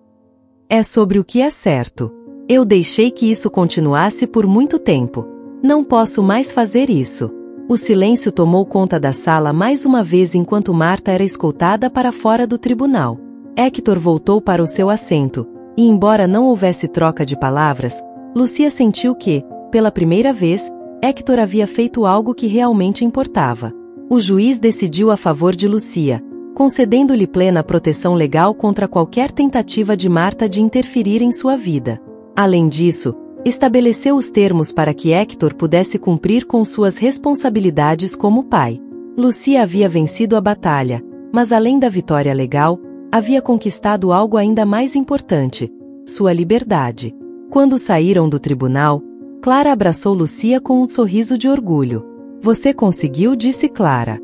É sobre o que é certo. Eu deixei que isso continuasse por muito tempo. Não posso mais fazer isso. O silêncio tomou conta da sala mais uma vez enquanto Marta era escoltada para fora do tribunal. Hector voltou para o seu assento, e embora não houvesse troca de palavras, Lucia sentiu que, pela primeira vez, Hector havia feito algo que realmente importava. O juiz decidiu a favor de Lucia, concedendo-lhe plena proteção legal contra qualquer tentativa de Marta de interferir em sua vida. Além disso, estabeleceu os termos para que Hector pudesse cumprir com suas responsabilidades como pai. Lucia havia vencido a batalha, mas além da vitória legal, havia conquistado algo ainda mais importante: sua liberdade. Quando saíram do tribunal, Clara abraçou Lucia com um sorriso de orgulho. Você conseguiu, disse Clara.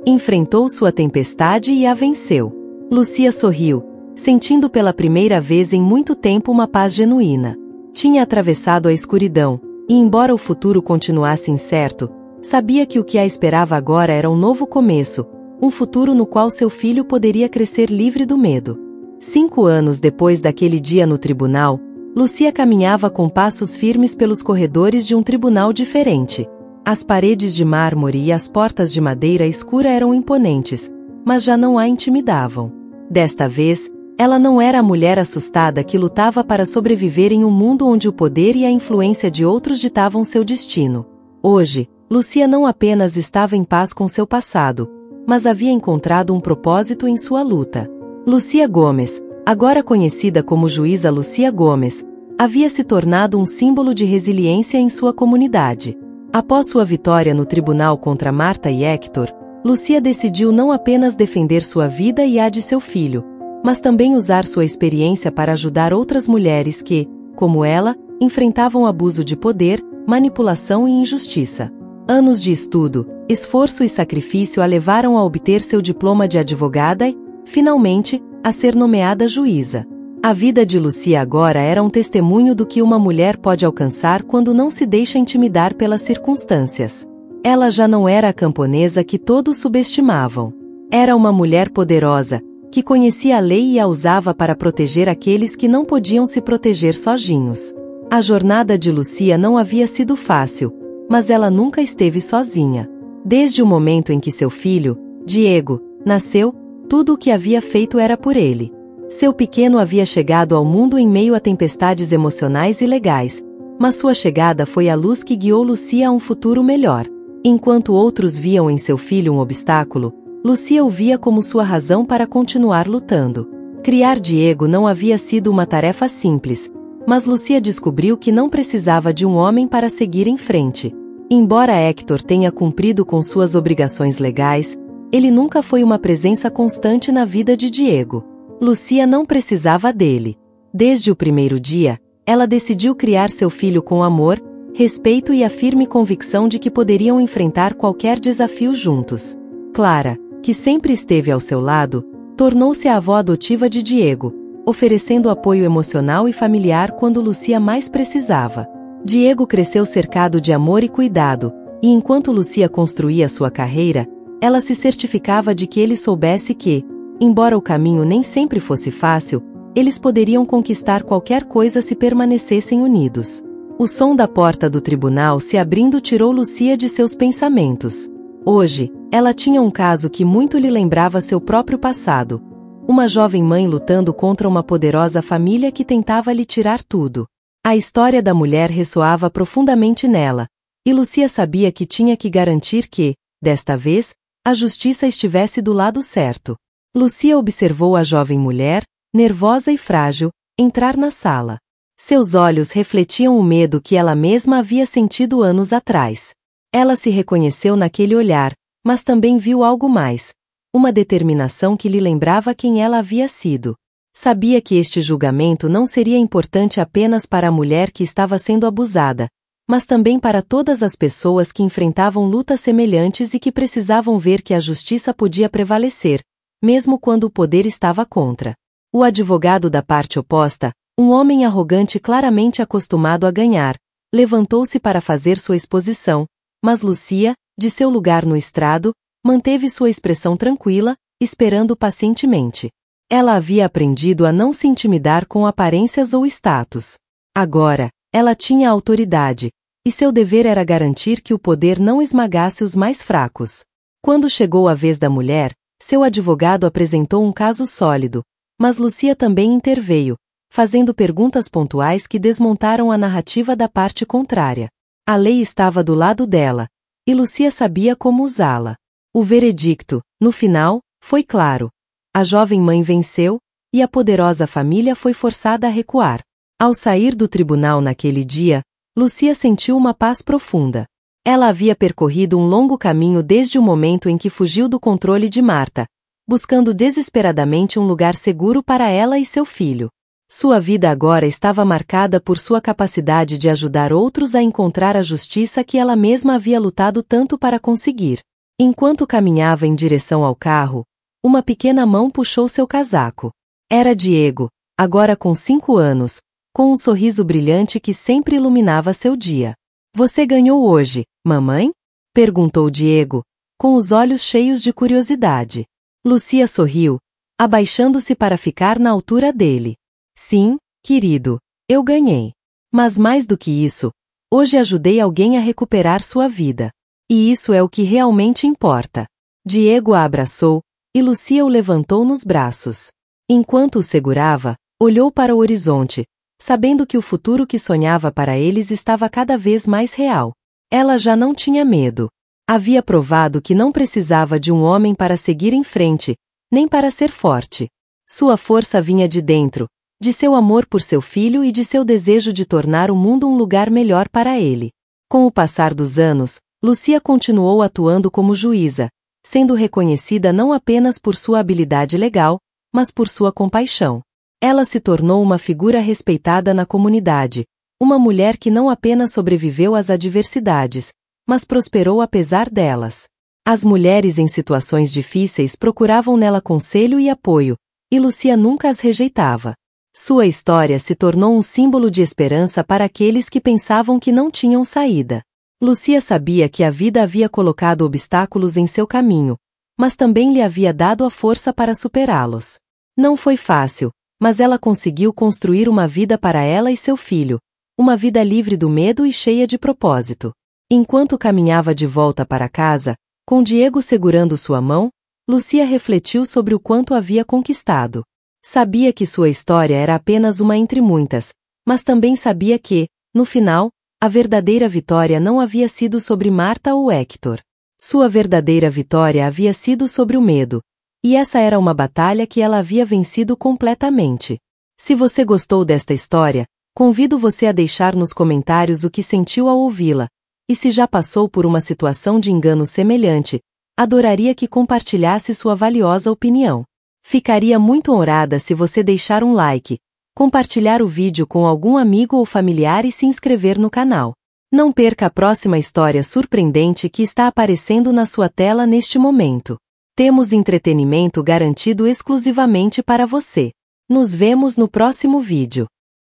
Enfrentou sua tempestade e a venceu. Lucia sorriu, sentindo pela primeira vez em muito tempo uma paz genuína. Tinha atravessado a escuridão, e embora o futuro continuasse incerto, sabia que o que a esperava agora era um novo começo, um futuro no qual seu filho poderia crescer livre do medo. 5 anos depois daquele dia no tribunal, Lucia caminhava com passos firmes pelos corredores de um tribunal diferente. As paredes de mármore e as portas de madeira escura eram imponentes, mas já não a intimidavam. Desta vez, ela não era a mulher assustada que lutava para sobreviver em um mundo onde o poder e a influência de outros ditavam seu destino. Hoje, Lucia não apenas estava em paz com seu passado, mas havia encontrado um propósito em sua luta. Lucia Gomes, agora conhecida como juíza Lucia Gomes, havia se tornado um símbolo de resiliência em sua comunidade. Após sua vitória no tribunal contra Marta e Hector, Lucia decidiu não apenas defender sua vida e a de seu filho, mas também usar sua experiência para ajudar outras mulheres que, como ela, enfrentavam abuso de poder, manipulação e injustiça. Anos de estudo, esforço e sacrifício a levaram a obter seu diploma de advogada e, finalmente, a ser nomeada juíza. A vida de Lucia agora era um testemunho do que uma mulher pode alcançar quando não se deixa intimidar pelas circunstâncias. Ela já não era a camponesa que todos subestimavam. Era uma mulher poderosa, que conhecia a lei e a usava para proteger aqueles que não podiam se proteger sozinhos. A jornada de Lucia não havia sido fácil, mas ela nunca esteve sozinha. Desde o momento em que seu filho, Diego, nasceu, tudo o que havia feito era por ele. Seu pequeno havia chegado ao mundo em meio a tempestades emocionais e legais, mas sua chegada foi a luz que guiou Lucia a um futuro melhor. Enquanto outros viam em seu filho um obstáculo, Lucia o via como sua razão para continuar lutando. Criar Diego não havia sido uma tarefa simples, mas Lucia descobriu que não precisava de um homem para seguir em frente. Embora Hector tenha cumprido com suas obrigações legais, ele nunca foi uma presença constante na vida de Diego. Lucia não precisava dele. Desde o primeiro dia, ela decidiu criar seu filho com amor, respeito e a firme convicção de que poderiam enfrentar qualquer desafio juntos. Clara, que sempre esteve ao seu lado, tornou-se a avó adotiva de Diego, oferecendo apoio emocional e familiar quando Lucia mais precisava. Diego cresceu cercado de amor e cuidado, e enquanto Lucia construía sua carreira, ela se certificava de que ele soubesse que, embora o caminho nem sempre fosse fácil, eles poderiam conquistar qualquer coisa se permanecessem unidos. O som da porta do tribunal se abrindo tirou Lucia de seus pensamentos. Hoje, ela tinha um caso que muito lhe lembrava seu próprio passado. Uma jovem mãe lutando contra uma poderosa família que tentava lhe tirar tudo. A história da mulher ressoava profundamente nela, e Lucia sabia que tinha que garantir que, desta vez, a justiça estivesse do lado certo. Lucia observou a jovem mulher, nervosa e frágil, entrar na sala. Seus olhos refletiam o medo que ela mesma havia sentido anos atrás. Ela se reconheceu naquele olhar, mas também viu algo mais. Uma determinação que lhe lembrava quem ela havia sido. Sabia que este julgamento não seria importante apenas para a mulher que estava sendo abusada, mas também para todas as pessoas que enfrentavam lutas semelhantes e que precisavam ver que a justiça podia prevalecer, mesmo quando o poder estava contra. O advogado da parte oposta, um homem arrogante claramente acostumado a ganhar, levantou-se para fazer sua exposição, mas Lucia, de seu lugar no estrado, manteve sua expressão tranquila, esperando pacientemente. Ela havia aprendido a não se intimidar com aparências ou status. Agora, ela tinha autoridade, e seu dever era garantir que o poder não esmagasse os mais fracos. Quando chegou a vez da mulher, seu advogado apresentou um caso sólido, mas Lucia também interveio, fazendo perguntas pontuais que desmontaram a narrativa da parte contrária. A lei estava do lado dela, e Lucia sabia como usá-la. O veredicto, no final, foi claro. A jovem mãe venceu, e a poderosa família foi forçada a recuar. Ao sair do tribunal naquele dia, Lucia sentiu uma paz profunda. Ela havia percorrido um longo caminho desde o momento em que fugiu do controle de Marta, buscando desesperadamente um lugar seguro para ela e seu filho. Sua vida agora estava marcada por sua capacidade de ajudar outros a encontrar a justiça que ela mesma havia lutado tanto para conseguir. Enquanto caminhava em direção ao carro, uma pequena mão puxou seu casaco. Era Diego, agora com 5 anos, com um sorriso brilhante que sempre iluminava seu dia. Você ganhou hoje, mamãe? Perguntou Diego, com os olhos cheios de curiosidade. Lucia sorriu, abaixando-se para ficar na altura dele. Sim, querido, eu ganhei. Mas mais do que isso, hoje ajudei alguém a recuperar sua vida. E isso é o que realmente importa. Diego a abraçou, e Lucia o levantou nos braços. Enquanto o segurava, olhou para o horizonte, sabendo que o futuro que sonhava para eles estava cada vez mais real. Ela já não tinha medo. Havia provado que não precisava de um homem para seguir em frente, nem para ser forte. Sua força vinha de dentro, de seu amor por seu filho e de seu desejo de tornar o mundo um lugar melhor para ele. Com o passar dos anos, Lucia continuou atuando como juíza, sendo reconhecida não apenas por sua habilidade legal, mas por sua compaixão. Ela se tornou uma figura respeitada na comunidade, uma mulher que não apenas sobreviveu às adversidades, mas prosperou apesar delas. As mulheres em situações difíceis procuravam nela conselho e apoio, e Lucia nunca as rejeitava. Sua história se tornou um símbolo de esperança para aqueles que pensavam que não tinham saída. Lucia sabia que a vida havia colocado obstáculos em seu caminho, mas também lhe havia dado a força para superá-los. Não foi fácil, mas ela conseguiu construir uma vida para ela e seu filho, uma vida livre do medo e cheia de propósito. Enquanto caminhava de volta para casa, com Diego segurando sua mão, Lucia refletiu sobre o quanto havia conquistado. Sabia que sua história era apenas uma entre muitas, mas também sabia que, no final, a verdadeira vitória não havia sido sobre Marta ou Héctor. Sua verdadeira vitória havia sido sobre o medo, e essa era uma batalha que ela havia vencido completamente. Se você gostou desta história, convido você a deixar nos comentários o que sentiu ao ouvi-la, e se já passou por uma situação de engano semelhante, Adoraria que compartilhasse sua valiosa opinião. Ficaria muito honrada se você deixar um like, compartilhar o vídeo com algum amigo ou familiar e se inscrever no canal. Não perca a próxima história surpreendente que está aparecendo na sua tela neste momento. Temos entretenimento garantido exclusivamente para você. Nos vemos no próximo vídeo.